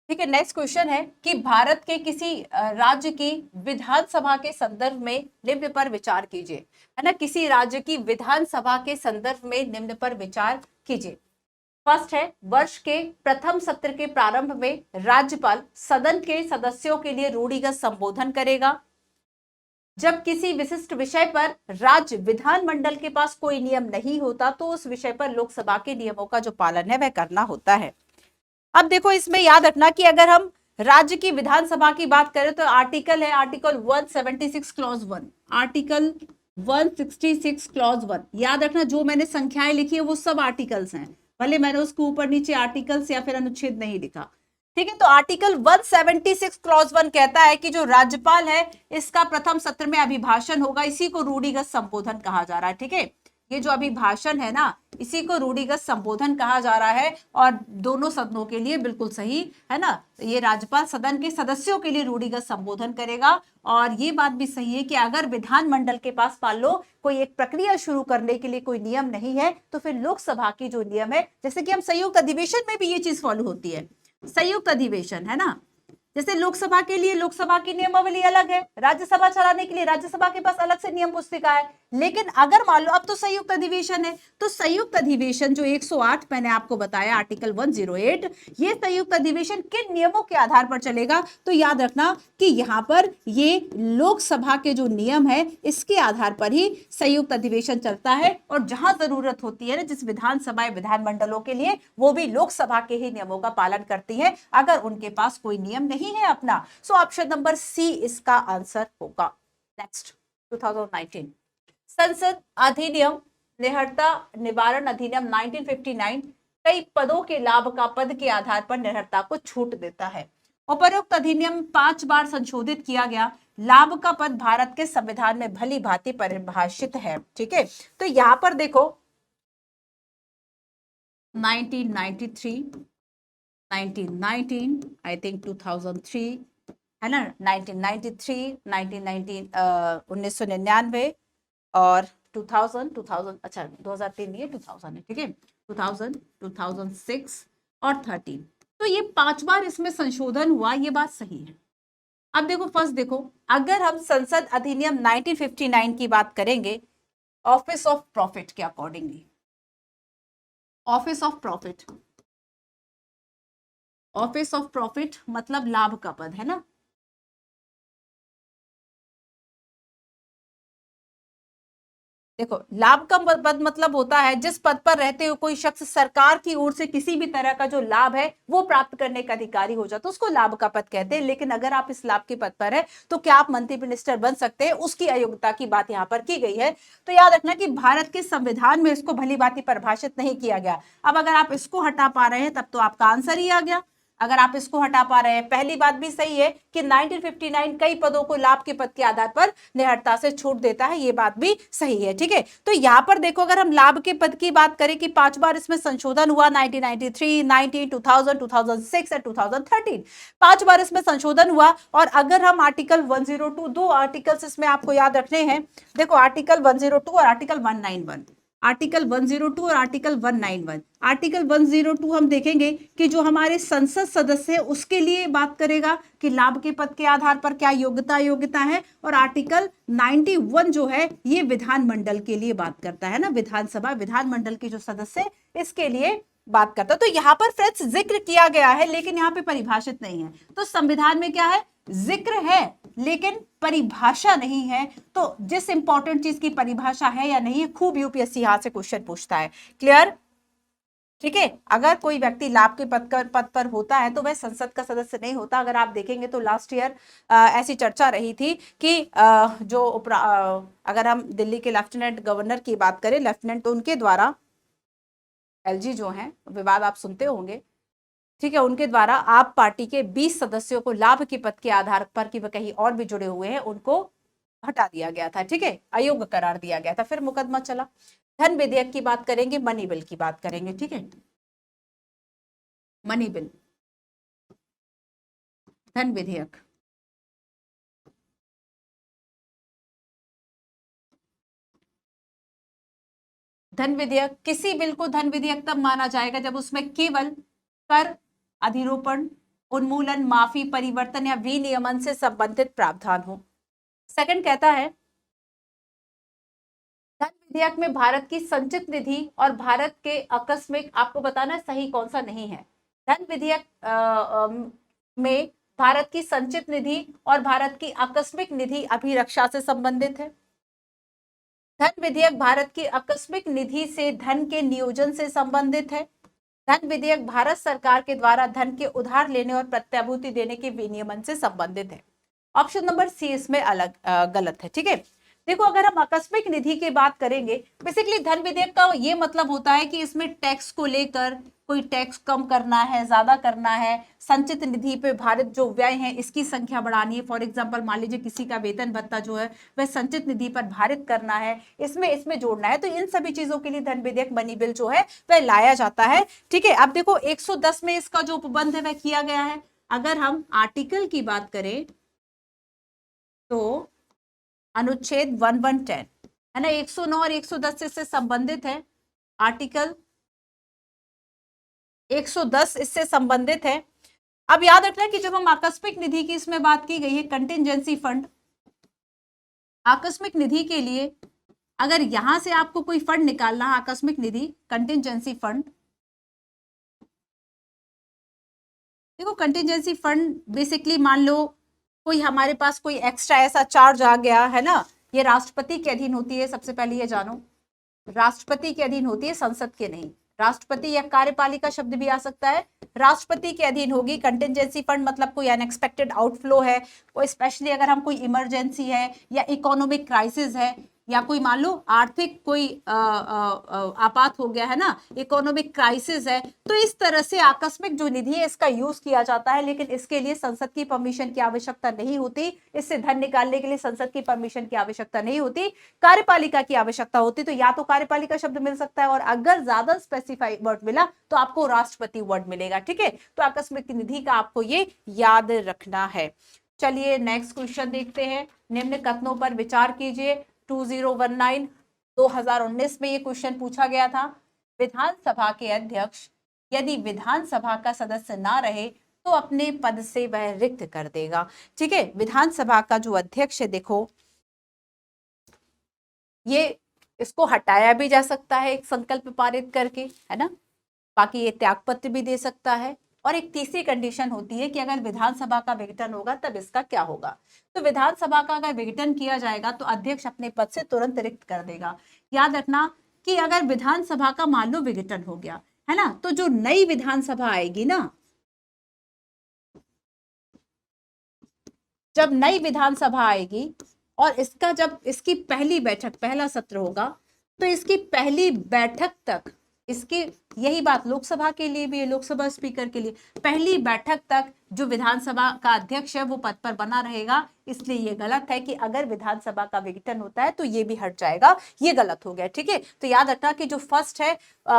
ठीक है, नेक्स्ट क्वेश्चन है कि भारत के किसी राज्य की विधानसभा के संदर्भ में निम्न पर विचार कीजिए, है ना। किसी राज्य की विधानसभा के संदर्भ में निम्न पर विचार कीजिए। फर्स्ट है, वर्ष के प्रथम सत्र के प्रारंभ में राज्यपाल सदन के सदस्यों के लिए रूढ़िगत संबोधन करेगा। जब किसी विशिष्ट विषय पर राज्य विधानमंडल के पास कोई नियम नहीं होता तो उस विषय पर लोकसभा के नियमों का जो पालन है वह करना होता है। अब देखो इसमें याद रखना कि अगर हम राज्य की विधानसभा की बात करें तो आर्टिकल है आर्टिकल 176 क्लॉज 1, आर्टिकल 166 क्लॉज 1। याद रखना जो मैंने संख्याएं लिखी है वो सब आर्टिकल्स हैं, भले मैंने उसके ऊपर नीचे आर्टिकल्स या फिर अनुच्छेद नहीं लिखा। ठीक है, तो आर्टिकल 176 क्लॉज 1 कहता है कि जो राज्यपाल है इसका प्रथम सत्र में अभिभाषण होगा, इसी को रूढ़िगत संबोधन कहा जा रहा है। ठीक है, ये जो अभिभाषण है ना इसी को रूढ़िगत संबोधन कहा जा रहा है और दोनों सदनों के लिए बिल्कुल सही है ना। ये राज्यपाल सदन के सदस्यों के लिए रूढ़िगत संबोधन करेगा। और ये बात भी सही है कि अगर विधानमंडल के पास मान लो कोई एक प्रक्रिया शुरू करने के लिए कोई नियम नहीं है तो फिर लोकसभा की जो नियम है, जैसे कि हम संयुक्त अधिवेशन में भी ये चीज फॉलो होती है, संयुक्त अधिवेशन है ना। जैसे लोकसभा के लिए लोकसभा की नियमावली अलग है, राज्यसभा चलाने के लिए राज्यसभा के पास अलग से नियम पुस्तिका है। लेकिन अगर मान लो अब तो संयुक्त अधिवेशन है तो संयुक्त अधिवेशन जो 108 मैंने आपको बताया आर्टिकल 108, ये संयुक्त अधिवेशन किन नियमों के आधार पर चलेगा? तो याद रखना कि यहाँ पर ये लोकसभा के जो नियम है इसके आधार पर ही संयुक्त अधिवेशन चलता है। और जहां जरूरत होती है ना जिस विधानसभा विधानमंडलों के लिए, वो भी लोकसभा के ही नियमों का पालन करती है अगर उनके पास कोई नियम नहीं है अपना। सो ऑप्शन नंबर सी इसका आंसर होगा। नेक्स्ट 2019 संसद अधिनियम निर्हरता निवारण अधिनियम 1959 कई पदों के लाभ का पद के आधार पर निर्हरता को छूट देता है। उपरोक्त अधिनियम 5 बार संशोधित किया गया। लाभ का पद भारत के संविधान में भली भांति परिभाषित है। ठीक है, तो यहां पर देखो 1993, 1919, आई थिंक 2003 है ना, 1993, 1999 और 2000 अच्छा 2003 नहीं है 2000 है। ठीक है, 2000, 2006 और 13। तो ये 5 बार इसमें संशोधन हुआ, ये बात सही है। अब देखो फर्स्ट देखो, अगर हम संसद अधिनियम 1959 की बात करेंगे ऑफिस ऑफ प्रॉफिट के accordingly, office of profit, office of profit मतलब लाभ का पद है ना। देखो, लाभ का पद मतलब होता है जिस पद पर रहते हुए कोई शख्स सरकार की ओर से किसी भी तरह का जो लाभ है वो प्राप्त करने का अधिकारी हो जाता है, उसको लाभ का पद कहते हैं। लेकिन अगर आप इस लाभ के पद पर है तो क्या आप मंत्री मिनिस्टर बन सकते हैं, उसकी अयोग्यता की बात यहाँ पर की गई है। तो याद रखना कि भारत के संविधान में इसको भली भांति परिभाषित नहीं किया गया। अब अगर आप इसको हटा पा रहे हैं तब तो आपका आंसर ही आ गया। अगर आप इसको हटा पा रहे हैं, पहली बात भी सही है कि 1959 कई पदों को लाभ के पद के आधार पर निहत्था से छूट देता है, ये बात भी सही है। ठीक है, तो यहां पर देखो, अगर हम लाभ के पद की बात करें कि 5 बार इसमें संशोधन हुआ, 1993, 19, 2000, 2006 और 2013, 5 बार इसमें संशोधन हुआ। और अगर हम आर्टिकल 102, दो आर्टिकल्स इसमें आपको याद रखने हैं, देखो आर्टिकल 102 और आर्टिकल 191, आर्टिकल 102 और आर्टिकल 191। आर्टिकल 102 हम देखेंगे कि जो हमारे संसद सदस्य है उसके लिए बात करेगा कि लाभ के पद के आधार पर क्या योग्यता है। और आर्टिकल 91 जो है ये विधानमंडल के लिए बात करता है ना, विधानसभा विधानमंडल के जो सदस्य इसके लिए बात करता है। तो यहाँ पर फ्रेंड्स जिक्र किया गया है लेकिन यहाँ पे परिभाषित नहीं है। तो संविधान में क्या है, जिक्र है लेकिन परिभाषा नहीं है। तो जिस इंपॉर्टेंट चीज की परिभाषा है या नहीं है, खूब यूपीएससी यहां से क्वेश्चन पूछता है। क्लियर? ठीक है, अगर कोई व्यक्ति लाभ के पद पर होता है तो वह संसद का सदस्य नहीं होता। अगर आप देखेंगे तो लास्ट ईयर ऐसी चर्चा रही थी कि अगर हम दिल्ली के लेफ्टिनेंट गवर्नर की बात करें, लेफ्टिनेंट, तो उनके द्वारा एलजी जो है, विवाद आप सुनते होंगे, ठीक है, उनके द्वारा आप पार्टी के 20 सदस्यों को लाभ के पद के आधार पर कि वह कहीं और भी जुड़े हुए हैं उनको हटा दिया गया था। ठीक है, अयोग्य करार दिया गया था, फिर मुकदमा चला। धन विधेयक की बात करेंगे, मनी बिल की बात करेंगे। ठीक है, मनी बिल, धन विधेयक, धन विधेयक, किसी बिल को धन विधेयक तब माना जाएगा जब उसमें केवल कर, अधिरोपण, उन्मूलन, माफी, परिवर्तन या विनियमन से संबंधित प्रावधान हो। सेकंड कहता है धन विधेयक में भारत की संचित निधि और भारत के आकस्मिक, आपको बताना सही कौन सा नहीं है, धन विधेयक में भारत की संचित निधि और भारत की आकस्मिक निधि अभिरक्षा से संबंधित है। धन विधेयक भारत की आकस्मिक निधि से धन के नियोजन से संबंधित है। धन विधेयक भारत सरकार के द्वारा धन के उधार लेने और प्रत्याभूति देने के विनियमन से संबंधित है। ऑप्शन नंबर सी इसमें गलत है। ठीक है, देखो अगर हम आकस्मिक निधि की बात करेंगे, बेसिकली धन विधेयक का ये मतलब होता है कि इसमें टैक्स को लेकर कोई टैक्स कम करना है, ज्यादा करना है, संचित निधि पे भारत जो व्यय है इसकी संख्या बढ़ानी है। फॉर एग्जांपल मान लीजिए किसी का वेतन भत्ता जो है वह संचित निधि पर भारित करना है, इसमें इसमें जोड़ना है। तो इन सभी चीजों के लिए धन विधेयक, मनी बिल जो है वह लाया जाता है। ठीक है, अब देखो 110 में इसका जो उपबंध है वह किया गया है। अगर हम आर्टिकल की बात करें तो अनुच्छेद 1110 है ना, 109 और 110 इससे संबंधित है। आर्टिकल 110 इससे संबंधित है। अब याद रखना कि जब हम आकस्मिक निधि की इसमें बात की गई है, कंटिजेंसी फंड, आकस्मिक निधि के लिए अगर यहां से आपको कोई फंड निकालना है, आकस्मिक निधि, कंटिजेंसी फंड, देखो कंटिजेंसी फंड बेसिकली मान लो कोई हमारे पास कोई एक्स्ट्रा ऐसा चार्ज आ गया है ना, ये राष्ट्रपति के अधीन होती है। सबसे पहले ये जानो, राष्ट्रपति के अधीन होती है, संसद के नहीं। राष्ट्रपति या कार्यपालिका शब्द भी आ सकता है, राष्ट्रपति के अधीन होगी। कंटिजेंसी फंड मतलब कोई अनएक्सपेक्टेड आउटफ्लो है, कोई स्पेशली अगर हम कोई इमरजेंसी है या इकोनॉमिक क्राइसिस है या कोई मान लो आर्थिक कोई आपात हो गया है ना, इकोनॉमिक क्राइसिस है, तो इस तरह से आकस्मिक जो निधि है इसका यूज किया जाता है। लेकिन इसके लिए संसद की परमिशन की आवश्यकता नहीं होती, इससे धन निकालने के लिए संसद की परमिशन की आवश्यकता नहीं होती, कार्यपालिका की आवश्यकता होती। तो या तो कार्यपालिका शब्द मिल सकता है और अगर ज्यादा स्पेसिफाइड वर्ड मिला तो आपको राष्ट्रपति वर्ड मिलेगा। ठीक है, तो आकस्मिक निधि का आपको ये याद रखना है। चलिए नेक्स्ट क्वेश्चन देखते हैं। निम्न कथनों पर विचार कीजिए। 2019 2019 में ये क्वेश्चन पूछा गया था। विधानसभा के अध्यक्ष यदि विधानसभा का सदस्य ना रहे तो अपने पद से वह रिक्त कर देगा। ठीक है, विधानसभा का जो अध्यक्ष है, देखो ये इसको हटाया भी जा सकता है एक संकल्प पारित करके, है ना, बाकी ये त्यागपत्र भी दे सकता है और एक तीसरी कंडीशन होती है कि अगर विधानसभा का विघटन होगा तब इसका क्या होगा। तो विधानसभा का अगर विघटन किया जाएगा तो अध्यक्ष अपने पद से तुरंत रिक्त कर देगा। याद रखना कि अगर विधानसभा का मान लो विघटन हो गया है ना, तो जो नई विधानसभा आएगी ना, जब नई विधानसभा आएगी और इसका जब इसकी पहली बैठक, पहला सत्र होगा, तो इसकी पहली बैठक तक, इसकी यही बात लोकसभा के लिए भी है, लोकसभा स्पीकर के लिए, पहली बैठक तक जो विधानसभा का अध्यक्ष है वो पद पर बना रहेगा। इसलिए ये गलत है कि अगर विधानसभा का विघटन होता है तो ये भी हट जाएगा, ये गलत हो गया। ठीक है, तो याद रखना कि जो फर्स्ट है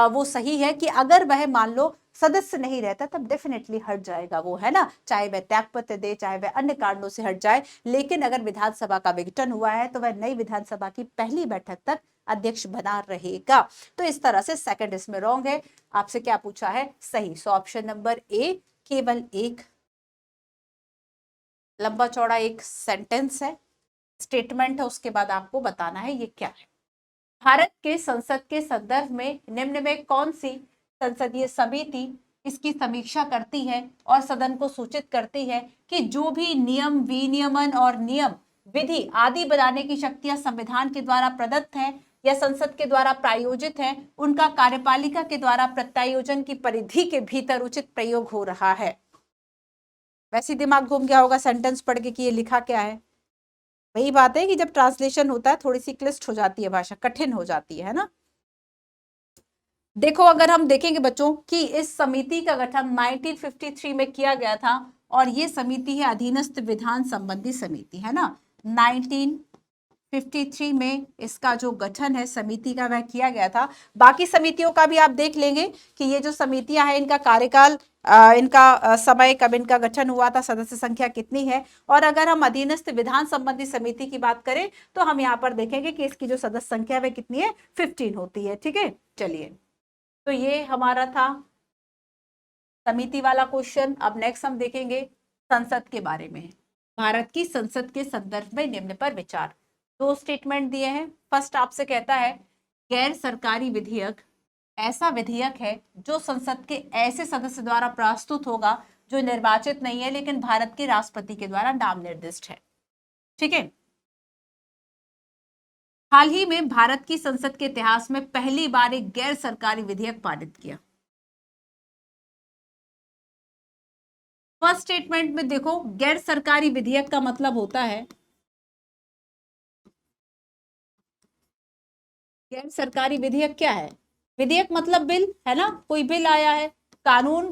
वो सही है कि अगर वह मान लो सदस्य नहीं रहता तब डेफिनेटली हट जाएगा वो, है ना, चाहे वह त्यागपत्र दे, चाहे वह अन्य कारणों से हट जाए। लेकिन अगर विधानसभा का विघटन हुआ है तो वह नई विधानसभा की पहली बैठक तक अध्यक्ष बना रहेगा। तो इस तरह से सेकंड इसमें रॉन्ग है। आपसे क्या पूछा है? सही। सो ऑप्शन नंबर ए केवल एक लंबा चौड़ा एक सेंटेंस है, स्टेटमेंट है, उसके बाद आपको बताना है ये क्या है। भारत के संसद के संदर्भ में निम्न में कौन सी संसदीय समिति इसकी समीक्षा करती है और सदन को सूचित करती है कि जो भी नियम, विनियमन और नियम, विधि आदि बनाने की शक्तियां संविधान के द्वारा प्रदत्त हैं या संसद के द्वारा प्रायोजित हैं, उनका कार्यपालिका के द्वारा प्रत्यायोजन की परिधि के भीतर उचित प्रयोग हो रहा है। वैसे दिमाग घूम गया होगा सेंटेंस पढ़ के कि ये लिखा क्या है। वही बात है कि जब ट्रांसलेशन होता है थोड़ी सी क्लिष्ट हो जाती है भाषा, कठिन हो जाती है ना। देखो अगर हम देखेंगे बच्चों कि इस समिति का गठन 1953 में किया गया था और ये समिति है अधीनस्थ विधान संबंधी समिति, है ना। 1953 में इसका जो गठन है समिति का वह किया गया था। बाकी समितियों का भी आप देख लेंगे कि ये जो समितियां हैं इनका कार्यकाल, इनका समय कब इनका गठन हुआ था, सदस्य संख्या कितनी है। और अगर हम अधीनस्थ विधान संबंधी समिति की बात करें तो हम यहाँ पर देखेंगे कि इसकी जो सदस्य संख्या वह कितनी है, 15 होती है। ठीक है, चलिए, तो ये हमारा था समिति वाला क्वेश्चन। अब नेक्स्ट हम देखेंगे संसद के बारे में। भारत की संसद के संदर्भ में निम्न पर विचार। दो स्टेटमेंट दिए हैं। फर्स्ट आपसे कहता है गैर सरकारी विधेयक ऐसा विधेयक है जो संसद के ऐसे सदस्य द्वारा प्रस्तुत होगा जो निर्वाचित नहीं है लेकिन भारत के राष्ट्रपति के द्वारा नाम निर्दिष्ट है। ठीक है, हाल ही में भारत की संसद के इतिहास में पहली बार एक गैर सरकारी विधेयक पारित किया। फर्स्ट स्टेटमेंट में देखो गैर सरकारी विधेयक का मतलब होता है, गैर सरकारी विधेयक क्या है? विधेयक मतलब बिल, है ना, कोई बिल आया है, कानून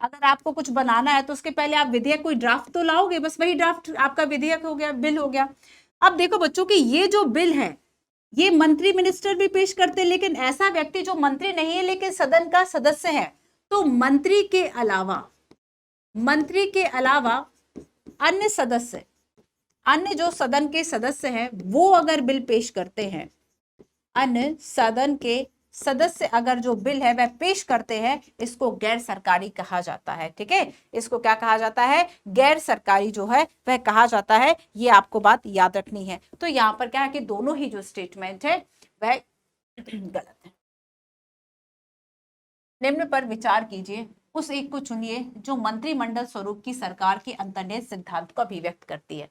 अगर आपको कुछ बनाना है तो उसके पहले आप विधेयक कोई ड्राफ्ट तो लाओगे, बस वही ड्राफ्ट आपका विधेयक हो गया, बिल हो गया। अब देखो बच्चों कि ये जो बिल है ये मंत्री मिनिस्टर भी पेश करते हैं, लेकिन ऐसा व्यक्ति जो मंत्री नहीं है लेकिन सदन का सदस्य है, तो मंत्री के अलावा अन्य सदस्य, अन्य जो सदन के सदस्य हैं वो अगर बिल पेश करते हैं, अन्य सदन के सदस्य अगर जो बिल है वह पेश करते हैं, इसको गैर सरकारी कहा जाता है। ठीक है, इसको क्या कहा जाता है? गैर सरकारी जो है वह कहा जाता है। ये आपको बात याद रखनी है। तो यहाँ पर क्या है कि दोनों ही जो स्टेटमेंट है वह गलत है। निम्न पर विचार कीजिए, उस एक को चुनिए जो मंत्रिमंडल स्वरूप की सरकार के अंतर्निहित सिद्धांत को अभिव्यक्त करती है।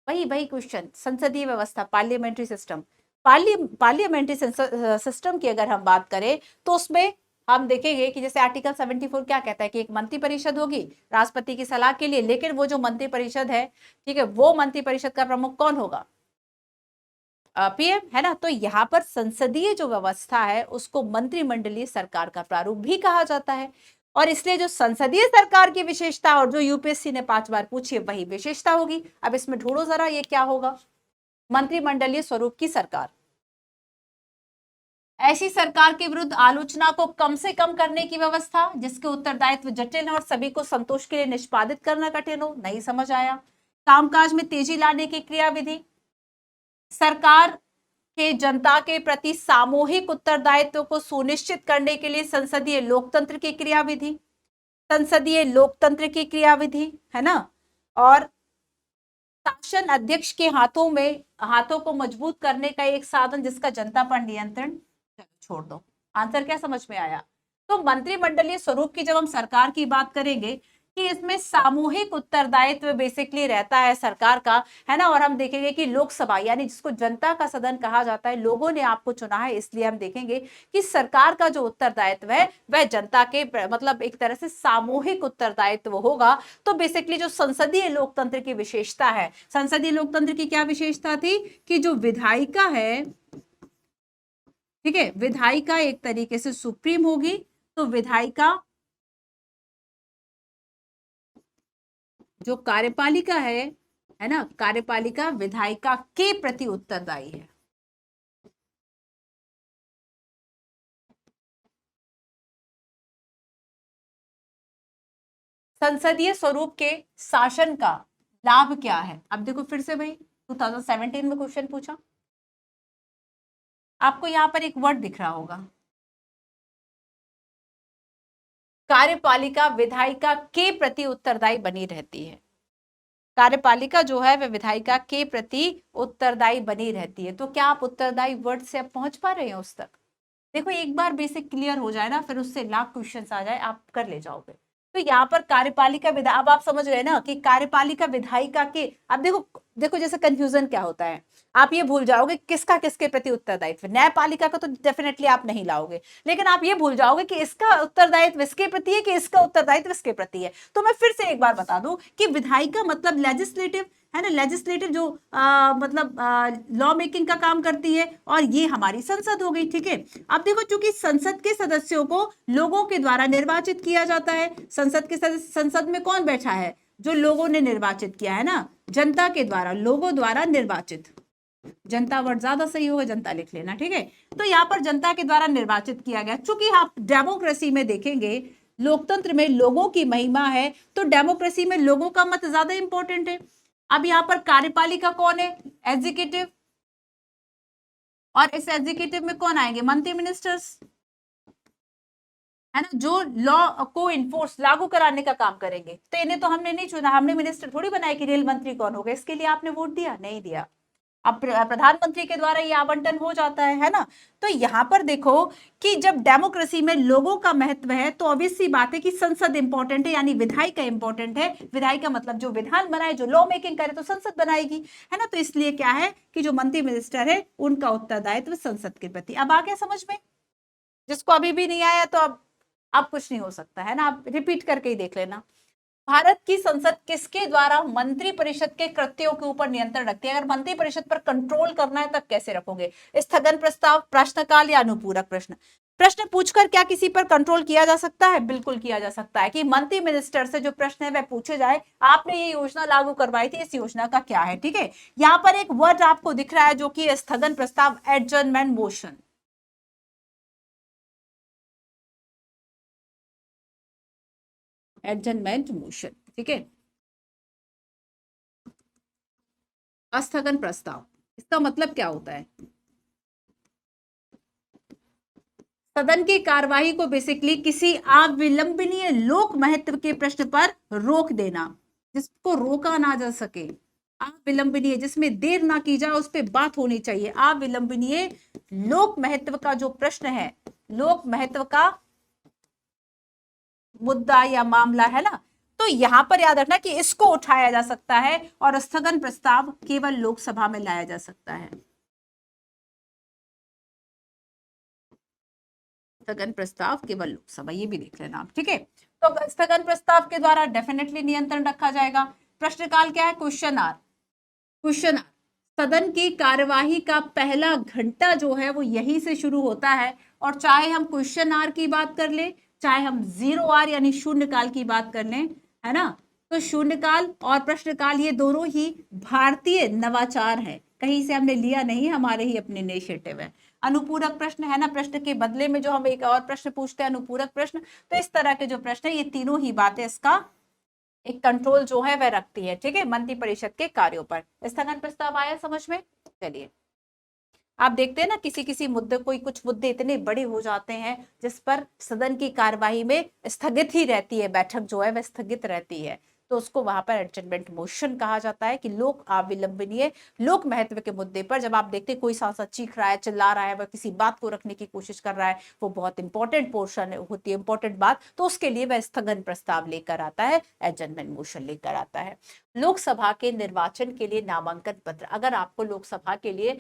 वही क्वेश्चन, संसदीय व्यवस्था, पार्लियामेंट्री सिस्टम। पार्लियामेंट्री सिस्टम की अगर हम बात करें तो उसमें हम देखेंगे कि जैसे आर्टिकल 74 क्या कहता है कि एक मंत्री परिषद होगी राष्ट्रपति की सलाह के लिए, लेकिन वो जो मंत्री परिषद है, ठीक है, वो मंत्री परिषद का प्रमुख कौन होगा? पीएम, है ना। तो यहाँ पर संसदीय जो व्यवस्था है उसको मंत्रिमंडलीय सरकार का प्रारूप भी कहा जाता है। और इसलिए जो संसदीय सरकार की विशेषता और जो यूपीएससी ने 5 बार पूछी है वही विशेषता होगी। अब इसमें ढूंढो जरा ये क्या होगा? मंत्रिमंडलीय स्वरूप की सरकार, ऐसी सरकार के विरुद्ध आलोचना को कम से कम करने की व्यवस्था जिसके उत्तरदायित्व जटिल है और सभी को संतोष के लिए निष्पादित करना कठिन हो। नहीं समझ आया। कामकाज में तेजी लाने की क्रियाविधि, सरकार के जनता के प्रति सामूहिक उत्तरदायित्व को सुनिश्चित करने के लिए संसदीय लोकतंत्र की क्रियाविधि, संसदीय लोकतंत्र की क्रियाविधि, है ना। और शासन अध्यक्ष के हाथों को मजबूत करने का एक साधन जिसका जनता पर नियंत्रण। चलो छोड़ दो, आंसर क्या समझ में आया? तो मंत्रिमंडलीय स्वरूप की जब हम सरकार की बात करेंगे कि इसमें सामूहिक उत्तरदायित्व बेसिकली रहता है सरकार का, है ना। और हम देखेंगे कि लोकसभा यानी जिसको जनता का सदन कहा जाता है, लोगों ने आपको चुना है, इसलिए हम देखेंगे कि सरकार का जो उत्तरदायित्व है वह जनता के मतलब एक तरह से सामूहिक उत्तरदायित्व होगा। तो बेसिकली जो संसदीय लोकतंत्र की विशेषता है, संसदीय लोकतंत्र की क्या विशेषता थी कि जो विधायिका है, ठीक है, विधायिका एक तरीके से सुप्रीम होगी। तो विधायिका, जो कार्यपालिका है ना, कार्यपालिका विधायिका के प्रति उत्तरदायी है। संसदीय स्वरूप के शासन का लाभ क्या है? अब देखो फिर से भाई 2017 में क्वेश्चन पूछा, आपको यहां पर एक वर्ड दिख रहा होगा, कार्यपालिका विधायिका के प्रति उत्तरदायी बनी रहती है। कार्यपालिका जो है वह विधायिका के प्रति उत्तरदायी बनी रहती है। तो क्या आप उत्तरदायी वर्ड से अब पहुंच पा रहे हैं उस तक? देखो एक बार बेसिक क्लियर हो जाए ना, फिर उससे लाख क्वेश्चंस आ जाए, आप कर ले जाओगे। तो यहाँ पर कार्यपालिका विधा, अब आप समझ गए ना कि कार्यपालिका विधायिका के, अब देखो देखो जैसे कंफ्यूजन क्या होता है, आप ये भूल जाओगे किसका किसके प्रति उत्तरदायित्व। न्यायपालिका का तो डेफिनेटली आप नहीं लाओगे, लेकिन आप ये भूल जाओगे कि इसका उत्तरदायित्व इसके प्रति है कि इसका उत्तरदायित्व इसके प्रति है। तो मैं फिर से एक बार बता दूं कि विधायिका मतलब लेजिस्लेटिव, है ना, लेजिस्लेटिव जो मतलब लॉ मेकिंग का काम करती है, और ये हमारी संसद हो गई, ठीक है। अब देखो चूंकि संसद के सदस्यों को लोगों के द्वारा निर्वाचित किया जाता है, संसद के सदस्य, संसद में कौन बैठा है? जो लोगों ने निर्वाचित किया है ना, जनता के द्वारा, लोगों द्वारा निर्वाचित, जनता वर्ड ज्यादा सही होगा, जनता लिख लेना, ठीक है। तो यहाँ पर जनता के द्वारा निर्वाचित किया गया। चूंकि आप डेमोक्रेसी में देखेंगे, लोकतंत्र में लोगों की महिमा है, तो डेमोक्रेसी में लोगों का मत ज्यादा इंपॉर्टेंट है। अब यहाँ पर कार्यपालिका कौन है? एग्जीक्यूटिव, और इस एग्जीक्यूटिव में कौन आएंगे? मंत्री मिनिस्टर्स, है ना, जो लॉ को इन्फोर्स, लागू कराने का काम करेंगे। तो इन्हें तो हमने नहीं चुना, हमने मिनिस्टर थोड़ी बनाया कि रेल मंत्री कौन होगा, इसके लिए आपने वोट दिया? नहीं दिया। अब प्रधानमंत्री के द्वारा ये आवंटन हो जाता है ना। तो यहाँ पर देखो कि जब डेमोक्रेसी में लोगों का महत्व है, तो ऑब्वियस सी बात है कि संसद इंपॉर्टेंट है, यानी विधायिका इंपॉर्टेंट है। विधायिका मतलब जो विधान बनाए, जो लॉ मेकिंग करे, तो संसद बनाएगी, है ना। तो इसलिए क्या है कि जो मंत्री मिनिस्टर है उनका उत्तरदायित्व संसद के प्रति। अब आ गया समझ में? जिसको अभी भी नहीं आया तो अब कुछ नहीं हो सकता, है ना, आप रिपीट करके ही देख लेना। भारत की संसद किसके द्वारा मंत्री परिषद के कृत्यों के ऊपर नियंत्रण रखती है? अगर मंत्री परिषद पर कंट्रोल करना है तब कैसे रखोगे? स्थगन प्रस्ताव, प्रश्नकाल या अनुपूरक प्रश्न? प्रश्न पूछकर क्या किसी पर कंट्रोल किया जा सकता है? बिल्कुल किया जा सकता है कि मंत्री मिनिस्टर से जो प्रश्न है वह पूछे जाए, आपने ये योजना लागू करवाई थी, इस योजना का क्या है, ठीक है। यहाँ पर एक वर्ड आपको दिख रहा है जो कि स्थगन प्रस्ताव, एडजर्नमेंट मोशन, एडजर्नमेंट मोशन, ठीक है। स्थगन प्रस्ताव, इसका मतलब क्या होता है? सदन की कार्यवाही को बेसिकली किसी अविलंबनीय लोक महत्व के प्रश्न पर रोक देना, जिसको रोका ना जा सके। अविलंबनीय, जिसमें देर ना की जाए, उस पर बात होनी चाहिए। अविलंबनीय लोक महत्व का जो प्रश्न है, लोक महत्व का मुद्दा या मामला, है ना, तो यहां पर याद रखना कि इसको उठाया जा सकता है, और स्थगन प्रस्ताव केवल लोकसभा में लाया जा सकता है। स्थगन प्रस्ताव केवल लोकसभा, ये भी देख लेना आप, ठीक है। तो स्थगन प्रस्ताव के द्वारा डेफिनेटली नियंत्रण रखा जाएगा। प्रश्नकाल क्या है? Question our. क्वेश्चन आवर, सदन की कार्यवाही का पहला घंटा जो है वो यहीं से शुरू होता है, और चाहे हम क्वेश्चन आवर की बात कर ले, चाहे हम जीरो आवर यानी शून्यकाल की बात कर लें, है ना, तो शून्यकाल और प्रश्नकाल ये दोनों ही भारतीय नवाचार है, कहीं से हमने लिया नहीं, हमारे ही अपने इनिशिएटिव है। अनुपूरक प्रश्न, है ना, प्रश्न के बदले में जो हम एक और प्रश्न पूछते हैं, अनुपूरक प्रश्न। तो इस तरह के जो प्रश्न है, ये तीनों ही बातें इसका एक कंट्रोल जो है वह रखती है, ठीक है, मंत्री परिषद के कार्यों पर। स्थगन प्रस्ताव आया समझ में? चलिए आप देखते हैं ना, किसी किसी मुद्दे, कोई कुछ मुद्दे इतने बड़े हो जाते हैं जिस पर सदन की कार्यवाही में स्थगित ही रहती है, बैठक जो है वह स्थगित रहती है। तो उसको वहां पर एडजमेंट मोशन कहा जाता है कि लोक अविलंबनीय लोक महत्व के मुद्दे पर जब आप देखते कोई सांसद चीख रहा है, चिल्ला रहा है, वह किसी बात को रखने की कोशिश कर रहा है, वो बहुत इंपॉर्टेंट पोर्शन होती है, इंपॉर्टेंट बात, तो उसके लिए वह स्थगन प्रस्ताव लेकर आता है, एडजमेंट मोशन लेकर आता है। लोकसभा के निर्वाचन के लिए नामांकन पत्र, अगर आपको लोकसभा के लिए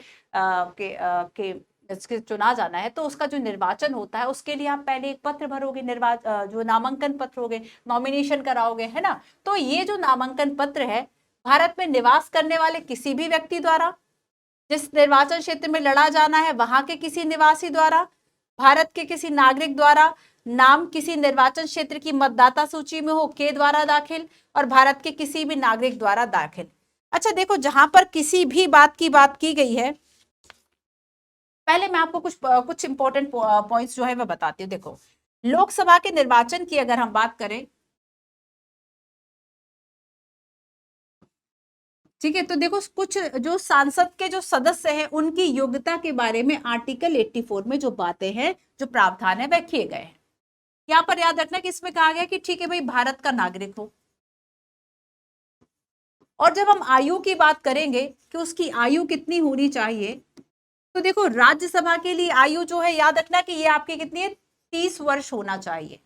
इसके चुना जाना है तो उसका जो निर्वाचन होता है उसके लिए आप पहले एक पत्र भरोगे, जो नामांकन पत्र होगे, नॉमिनेशन कराओगे, है ना। तो ये जो नामांकन पत्र है भारत में निवास करने वाले किसी भी व्यक्ति द्वारा, जिस निर्वाचन क्षेत्र में लड़ा जाना है वहां के किसी निवासी द्वारा, भारत के किसी नागरिक द्वारा, नाम किसी निर्वाचन क्षेत्र की मतदाता सूची में हो के द्वारा दाखिल, और भारत के किसी भी नागरिक द्वारा दाखिल। अच्छा देखो, जहां पर किसी भी बात की गई है, पहले मैं आपको कुछ इंपॉर्टेंट पॉइंट्स जो है वह बताती हूँ। देखो, लोकसभा के निर्वाचन की अगर हम बात करें, ठीक है, तो देखो कुछ जो सांसद के जो सदस्य हैं उनकी योग्यता के बारे में आर्टिकल 84 में जो बातें हैं, जो प्रावधान है, वह किए गए हैं। यहां पर याद रखना कि इसमें कहा गया कि ठीक है भाई, भारत का नागरिक हो। और जब हम आयु की बात करेंगे कि उसकी आयु कितनी होनी चाहिए, तो देखो राज्यसभा के लिए आयु जो है, याद रखना कि ये आपकी कितनी है, 30 वर्ष होना चाहिए।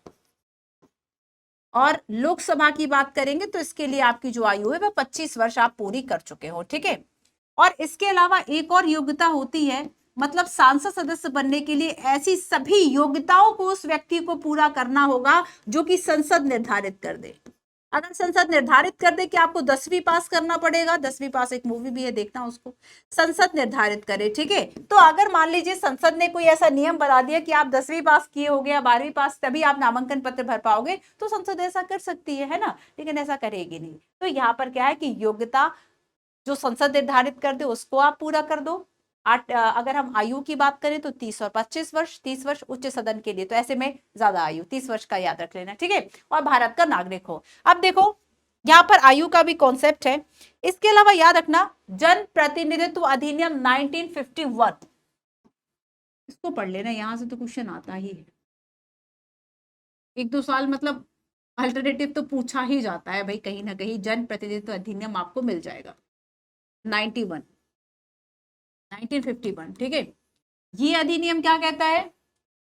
और लोकसभा की बात करेंगे तो इसके लिए आपकी जो आयु है वह 25 वर्ष आप पूरी कर चुके हो, ठीक है। और इसके अलावा एक और योग्यता होती है, मतलब सांसद सदस्य बनने के लिए ऐसी सभी योग्यताओं को उस व्यक्ति को पूरा करना होगा जो कि संसद निर्धारित कर दे। अगर संसद निर्धारित कर दे कि आपको 10वीं पास करना पड़ेगा, 10वीं पास एक मूवी भी है, देखना उसको, संसद निर्धारित करे, ठीक है। तो अगर मान लीजिए संसद ने कोई ऐसा नियम बना दिया कि आप 10वीं पास किए हो गया, 12वीं पास, तभी आप नामांकन पत्र भर पाओगे, तो संसद ऐसा कर सकती है ना, लेकिन ऐसा करेगी नहीं। तो यहाँ पर क्या है कि योग्यता जो संसद निर्धारित कर दे उसको आप पूरा कर दो। अगर हम आयु की बात करें तो 30 और 25 वर्ष, 30 वर्ष उच्च सदन के लिए, तो ऐसे में ज्यादा आयु 30 वर्ष का याद रख लेना, ठीक है। और भारत का नागरिक हो। अब देखो यहाँ पर आयु का भी कॉन्सेप्ट है। इसके अलावा याद रखना, जन प्रतिनिधित्व अधिनियम 1951, इसको पढ़ लेना, यहां से तो क्वेश्चन आता ही है, 1-2 साल मतलब अल्टरनेटिव तो पूछा ही जाता है भाई, कहीं ना कहीं जन प्रतिनिधित्व अधिनियम आपको मिल जाएगा 91 1951, ठीक है। ये अधिनियम क्या कहता है,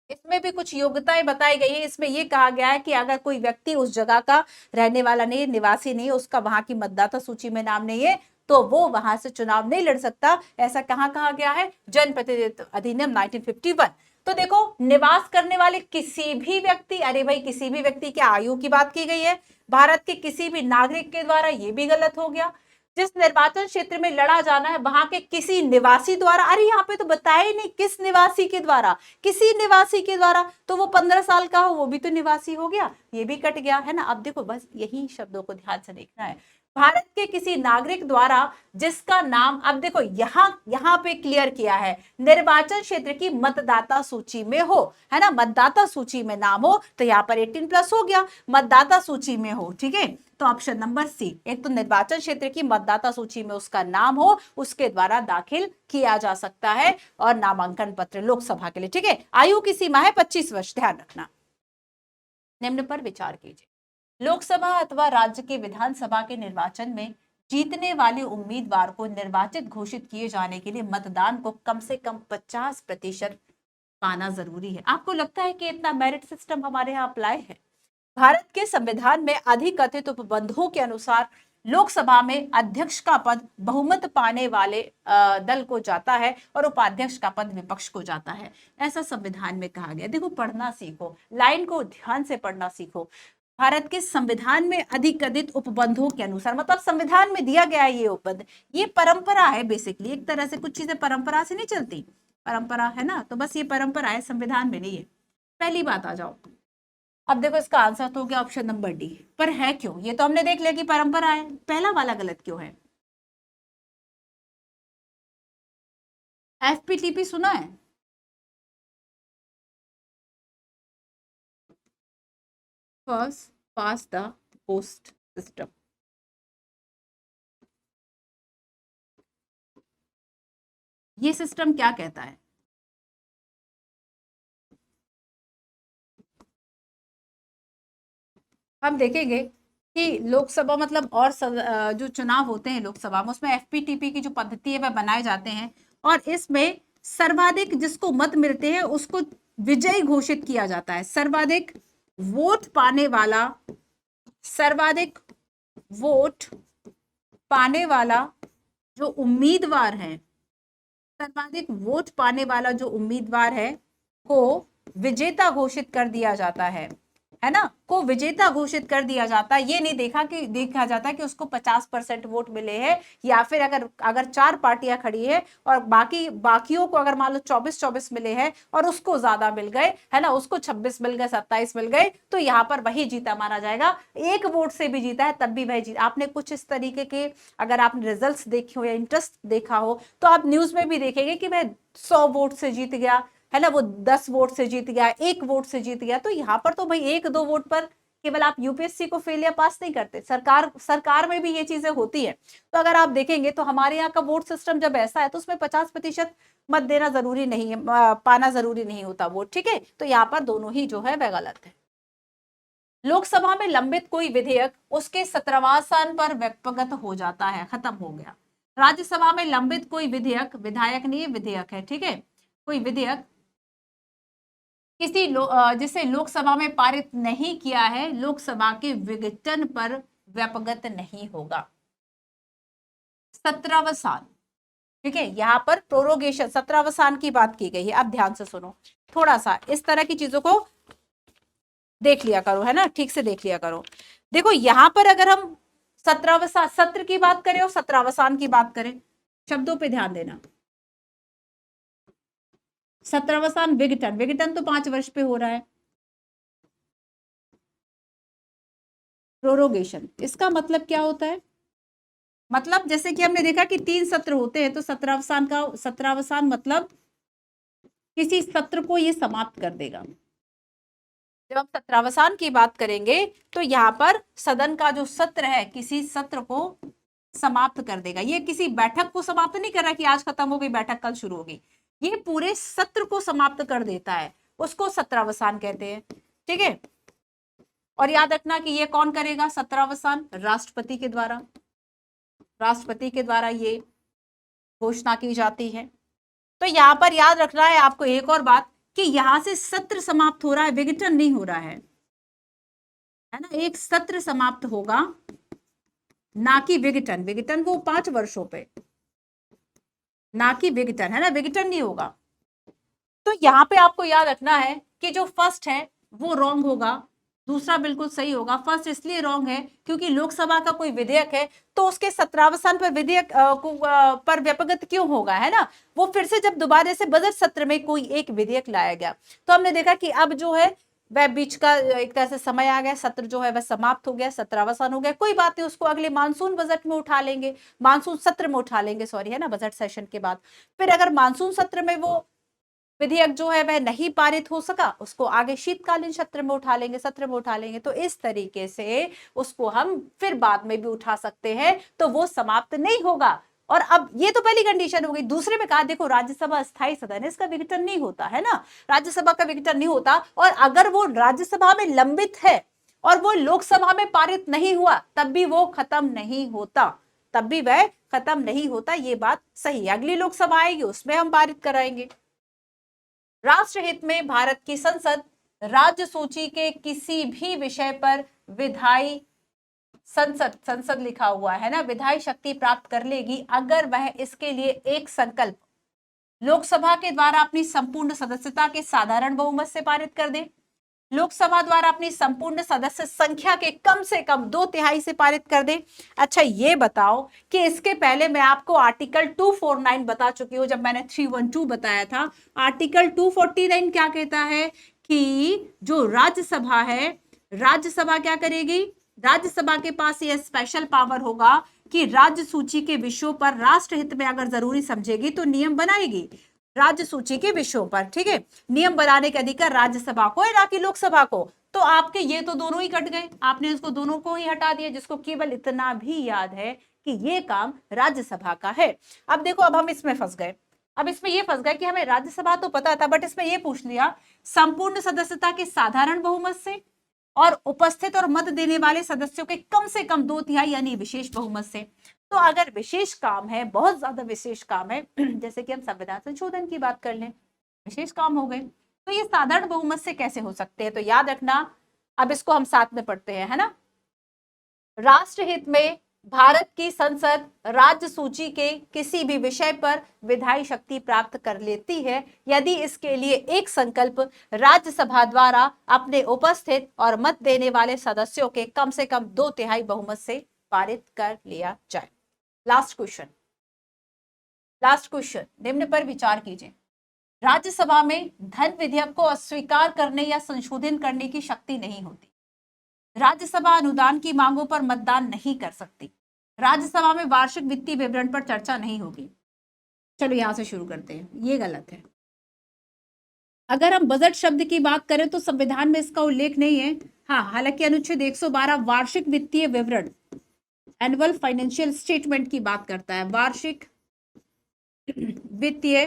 इसमें भी कुछ योग्यताएं बताई गई है। इसमें यह कहा गया है कि अगर कोई व्यक्ति उस जगह का रहने वाला नहीं, निवासी नहीं, उसका वहां की मतदाता सूची में नाम नहीं है, तो वो वहां से चुनाव नहीं लड़ सकता। ऐसा कहाँ कहा गया है, जन प्रतिनिधित्व अधिनियम 1951। तो देखो, निवास करने वाले किसी भी व्यक्ति, अरे भाई किसी भी व्यक्ति की आयु की बात की गई है, भारत के किसी भी नागरिक के द्वारा, ये भी गलत हो गया। जिस निर्वाचन क्षेत्र में लड़ा जाना है वहां के किसी निवासी द्वारा, अरे यहाँ पे तो बताया ही नहीं किस निवासी के द्वारा, किसी निवासी के द्वारा, तो वो 15 साल का हो वो भी तो निवासी हो गया, ये भी कट गया, है ना। अब देखो बस यही शब्दों को ध्यान से देखना है, भारत के किसी नागरिक द्वारा जिसका नाम, अब देखो यहां पे क्लियर किया है, निर्वाचन क्षेत्र की मतदाता सूची में हो, है ना, मतदाता सूची में नाम हो, तो यहाँ पर 18+ हो गया, मतदाता सूची में हो, ठीक है। तो ऑप्शन नंबर सी, एक तो निर्वाचन क्षेत्र की मतदाता सूची में उसका नाम हो, उसके द्वारा दाखिल किया जा सकता है और नामांकन पत्र लोकसभा के लिए, ठीक है। आयु की सीमा है 25 वर्ष, ध्यान रखना। निम्न पर विचार कीजिए, लोकसभा अथवा राज्य के विधानसभा के निर्वाचन में जीतने वाले उम्मीदवार को निर्वाचित घोषित किए जाने के लिए मतदान को कम से कम 50% पाना जरूरी है। आपको लगता है कि इतना मेरिट सिस्टम हमारे यहाँ अप्लाई है? भारत के संविधान में अधिकथित उपबंधों के अनुसार लोकसभा में अध्यक्ष का पद बहुमत पाने वाले दल को जाता है और उपाध्यक्ष का पद विपक्ष को जाता है, ऐसा संविधान में कहा गया। देखो पढ़ना सीखो, लाइन को ध्यान से पढ़ना सीखो। भारत के संविधान में अधिकथित उपबंधों के अनुसार, मतलब संविधान में दिया गया ये उपबंध, ये परंपरा है बेसिकली, एक तरह से कुछ चीजें परंपरा से नहीं चलती, परंपरा है ना, तो बस ये परंपरा है, संविधान में नहीं है। पहली बात आ जाओ, अब देखो इसका आंसर तो हो गया ऑप्शन नंबर डी, पर है क्यों, ये तो हमने देख लिया कि परंपरा है, पहला वाला गलत क्यों है? एफपीटीपी सुना है? First pass the post system, ये सिस्टम क्या कहता है? हम देखेंगे कि लोकसभा मतलब और जो चुनाव होते हैं लोकसभा में, उसमें एफपीटीपी की जो पद्धति है वह बनाए जाते हैं, और इसमें सर्वाधिक जिसको मत मिलते हैं उसको विजयी घोषित किया जाता है। सर्वाधिक वोट पाने वाला, सर्वाधिक वोट पाने वाला जो उम्मीदवार है, सर्वाधिक वोट पाने वाला जो उम्मीदवार है को विजेता घोषित कर दिया जाता है ना, को विजेता घोषित कर दिया जाता है। ये नहीं देखा जाता कि उसको 50% वोट मिले हैं, या फिर अगर 4 पार्टियां खड़ी है और बाकियों को अगर मान लो 24-24 मिले हैं और उसको ज्यादा मिल गए, है ना, उसको 26 मिल गए, 27 मिल गए, तो यहाँ पर वही जीता माना जाएगा। एक वोट से भी जीता है तब भी वही जीता। आपने कुछ इस तरीके के अगर आपने रिजल्ट देखे हो या इंटरेस्ट देखा हो तो आप न्यूज में भी देखेंगे कि वह 100 वोट से जीत गया, है ना, वो 10 वोट से जीत गया, 1 वोट से जीत गया। तो यहाँ पर तो भाई 1-2 वोट पर केवल आप यूपीएससी को फेल या पास नहीं करते, सरकार में भी ये चीजें होती है। तो अगर आप देखेंगे तो हमारे यहाँ का वोट सिस्टम जब ऐसा है तो उसमें 50% मत देना जरूरी नहीं है, पाना जरूरी नहीं होता वोट, ठीक है। तो यहाँ पर दोनों ही जो है वह गलत है। लोकसभा में लंबित कोई विधेयक उसके 17वां साल पर व्यक्तिगत हो जाता है, खत्म हो गया। राज्यसभा में लंबित कोई विधेयक, विधायक नहीं विधेयक है, ठीक है, कोई विधेयक जिसे लोकसभा में पारित नहीं किया है, लोकसभा के विघटन पर व्यपगत नहीं होगा। 17वां साल, ठीक है, यहाँ पर प्रोरोगेशन 17वां साल की बात की गई है। अब ध्यान से सुनो, थोड़ा सा इस तरह की चीजों को देख लिया करो, है ना, ठीक से देख लिया करो। देखो यहाँ पर अगर हम 17वां सत्र की बात करें और 17वां साल की बात करें, शब्दों पे ध्यान देना। 17वां साल विघटन तो 5 वर्ष पे हो रहा है। प्रोरोगेशन इसका मतलब क्या होता है, मतलब जैसे कि हमने देखा कि 3 सत्र होते हैं, तो 17वां साल मतलब किसी सत्र को ये समाप्त कर देगा। जब हम 17वां साल की बात करेंगे तो यहाँ पर सदन का जो सत्र है किसी सत्र को समाप्त कर देगा। ये किसी बैठक को समाप्त नहीं कर रहा कि आज खत्म हो गई बैठक कल शुरू होगी, ये पूरे सत्र को समाप्त कर देता है, उसको 17वां साल कहते हैं, ठीक है। और याद रखना कि ये कौन करेगा 17वां साल, राष्ट्रपति के द्वारा, राष्ट्रपति के द्वारा ये घोषणा की जाती है। तो यहां पर याद रखना है आपको एक और बात कि यहां से सत्र समाप्त हो रहा है, विघटन नहीं हो रहा है ना, एक सत्र समाप्त होगा ना कि विघटन। विघटन वो 5 वर्षों पे, ना कि विघटन, है ना, विघटन नहीं होगा। तो यहां पे आपको याद रखना है कि जो फर्स्ट है वो रॉन्ग होगा, दूसरा बिल्कुल सही होगा। फर्स्ट इसलिए रॉन्ग है क्योंकि लोकसभा का कोई विधेयक है तो उसके 17वां साल पर विधेयक पर व्यपगत क्यों होगा, है ना, वो फिर से जब दोबारा से बजट सत्र में कोई एक विधेयक लाया गया तो हमने देखा कि अब जो है वह बीच का एक तरह से समय आ गया, सत्र जो है वह समाप्त हो गया, 17वां साल हो गया, कोई बात नहीं, उसको अगले मानसून बजट में उठा लेंगे, मानसून सत्र में उठा लेंगे, सॉरी, है ना, बजट सेशन के बाद। फिर अगर मानसून सत्र में वो विधेयक जो है वह नहीं पारित हो सका, उसको आगे शीतकालीन सत्र में उठा लेंगे, सत्र में उठा लेंगे। तो इस तरीके से उसको हम फिर बाद में भी उठा सकते हैं, तो वो समाप्त नहीं होगा। और अब ये तो पहली कंडीशन हो गई। दूसरे में कहा देखो राज्यसभा अस्थायी सदन है, इसका विघटन नहीं होता, है ना, राज्यसभा का विघटन नहीं होता। और अगर वो राज्यसभा में लंबित है और वो लोकसभा में पारित नहीं हुआ तब भी वो खत्म नहीं होता, तब भी वह खत्म नहीं होता। ये बात सही है, अगली लोकसभा आएगी उसमें हम पारित कराएंगे। राष्ट्रहित में भारत की संसद राज्य सूची के किसी भी विषय पर विधायी संसद लिखा हुआ है ना, विधायी शक्ति प्राप्त कर लेगी अगर वह इसके लिए एक संकल्प लोकसभा के द्वारा अपनी संपूर्ण सदस्यता के साधारण बहुमत से पारित कर दे, लोकसभा द्वारा अपनी संपूर्ण सदस्य संख्या के कम से कम 2/3 से पारित कर दे। अच्छा ये बताओ कि इसके पहले मैं आपको आर्टिकल 249 बता चुकी हूं जब मैंने 312 बताया था। आर्टिकल 249 क्या कहता है कि जो राज्यसभा है, राज्यसभा क्या करेगी, राज्यसभा के पास ये स्पेशल पावर होगा कि राज्य सूची के विषयों पर राष्ट्रहित में अगर जरूरी समझेगी तो नियम बनाएगी, राज्य सूची के विषयों पर, ठीक है, नियम बनाने का अधिकार राज्यसभा को है ना कि लोकसभा को। तो आपके ये तो दोनों ही कट गए, आपने इसको दोनों को ही हटा दिया, जिसको केवल इतना भी याद है कि ये काम राज्यसभा का है। अब देखो अब हम इसमें फंस गए, अब इसमें ये फंस गए कि हमें राज्यसभा तो पता था बट इसमें ये पूछ लिया संपूर्ण सदस्यता के साधारण बहुमत से और उपस्थित और मत देने वाले सदस्यों के कम से कम 2/3 यानी विशेष बहुमत से। तो अगर विशेष काम है, बहुत ज्यादा विशेष काम है, जैसे कि हम संविधान संशोधन की बात कर लें, विशेष काम हो गए, तो ये साधारण बहुमत से कैसे हो सकते हैं? तो याद रखना, अब इसको हम साथ में पढ़ते हैं, है ना। राष्ट्रहित में भारत की संसद राज्य सूची के किसी भी विषय पर विधायी शक्ति प्राप्त कर लेती है यदि इसके लिए एक संकल्प राज्यसभा द्वारा अपने उपस्थित और मत देने वाले सदस्यों के कम से कम 2/3 बहुमत से पारित कर लिया जाए। लास्ट क्वेश्चन, निम्न पर विचार कीजिए। राज्यसभा में धन विधेयक को अस्वीकार करने या संशोधित करने की शक्ति नहीं होती। राज्यसभा अनुदान की मांगों पर मतदान नहीं कर सकती। राज्यसभा में वार्षिक वित्तीय विवरण पर चर्चा नहीं होगी। चलो यहां से शुरू करते हैं, ये गलत है। अगर हम बजट शब्द की बात करें तो संविधान में इसका उल्लेख नहीं है। हाँ, हालांकि अनुच्छेद 112 वार्षिक वित्तीय विवरण, एनुअल फाइनेंशियल स्टेटमेंट की बात करता है, वार्षिक वित्तीय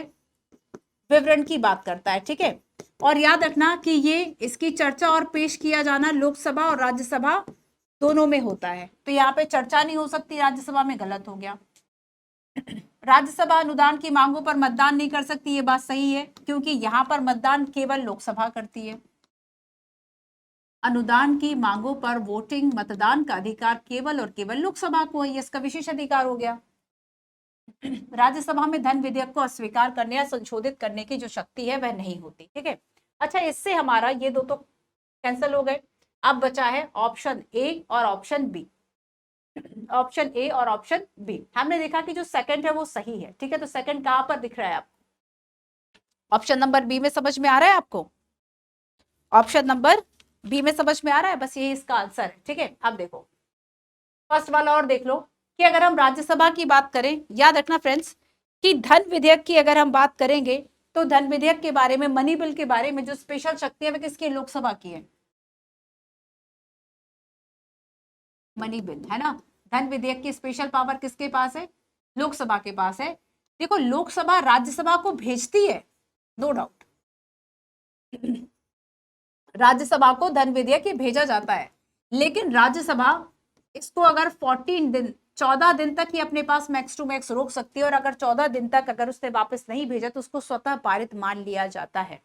विवरण की बात करता है, ठीक है। और याद रखना कि ये इसकी चर्चा और पेश किया जाना लोकसभा और राज्यसभा दोनों में होता है, तो यहाँ पे चर्चा नहीं हो सकती, राज्यसभा में, गलत हो गया। राज्यसभा अनुदान की मांगों पर मतदान नहीं कर सकती, ये बात सही है, क्योंकि यहाँ पर मतदान केवल लोकसभा करती है। अनुदान की मांगों पर वोटिंग, मतदान का अधिकार केवल और केवल लोकसभा को है, इसका विशेष अधिकार हो गया। राज्यसभा में धन विधेयक को अस्वीकार करने या संशोधित करने की जो शक्ति है वह नहीं होती, ठीक है। अच्छा, इससे हमारा ये दो तो कैंसिल हो गए। अब बचा है ऑप्शन ए और ऑप्शन बी। ऑप्शन ए और ऑप्शन बी, हमने देखा कि जो सेकंड है वो सही है, ठीक है। तो सेकंड कहां पर दिख रहा है आपको? ऑप्शन नंबर बी में समझ में आ रहा है आपको? ऑप्शन नंबर बी में समझ में आ रहा है, बस यही इसका आंसर है, ठीक है। अब देखो फर्स्ट वाला और देख लो कि अगर हम राज्यसभा की बात करें, याद रखना फ्रेंड्स कि धन विधेयक की अगर हम बात करेंगे तो धन विधेयक के बारे में, मनी बिल के बारे में जो स्पेशल शक्ति है वह किसकी? लोकसभा की है, मनी बिल, है ना। धन विधेयक की स्पेशल पावर किसके पास है? लोकसभा के पास है। देखो लोकसभा राज्यसभा को भेजती है, नो डाउट, राज्यसभा को धन विधेयक ये भेजा जाता है, लेकिन राज्यसभा इसको अगर 14 दिन तक ही अपने पास मैक्स टू मैक्स रोक सकती है, और अगर 14 दिन तक अगर उसने वापस नहीं भेजा तो उसको स्वतः पारित मान लिया जाता है,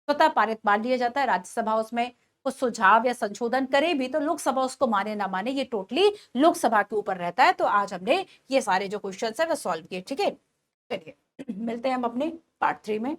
स्वतः पारित मान लिया जाता है। राज्यसभा उसमें कुछ सुझाव या संशोधन करे भी तो लोकसभा उसको माने ना माने ये टोटली लोकसभा के ऊपर रहता है। तो आज हमने ये सारे जो क्वेश्चन है वो सॉल्व किए, ठीक है। चलिए मिलते हैं हम अपने पार्ट 3 में।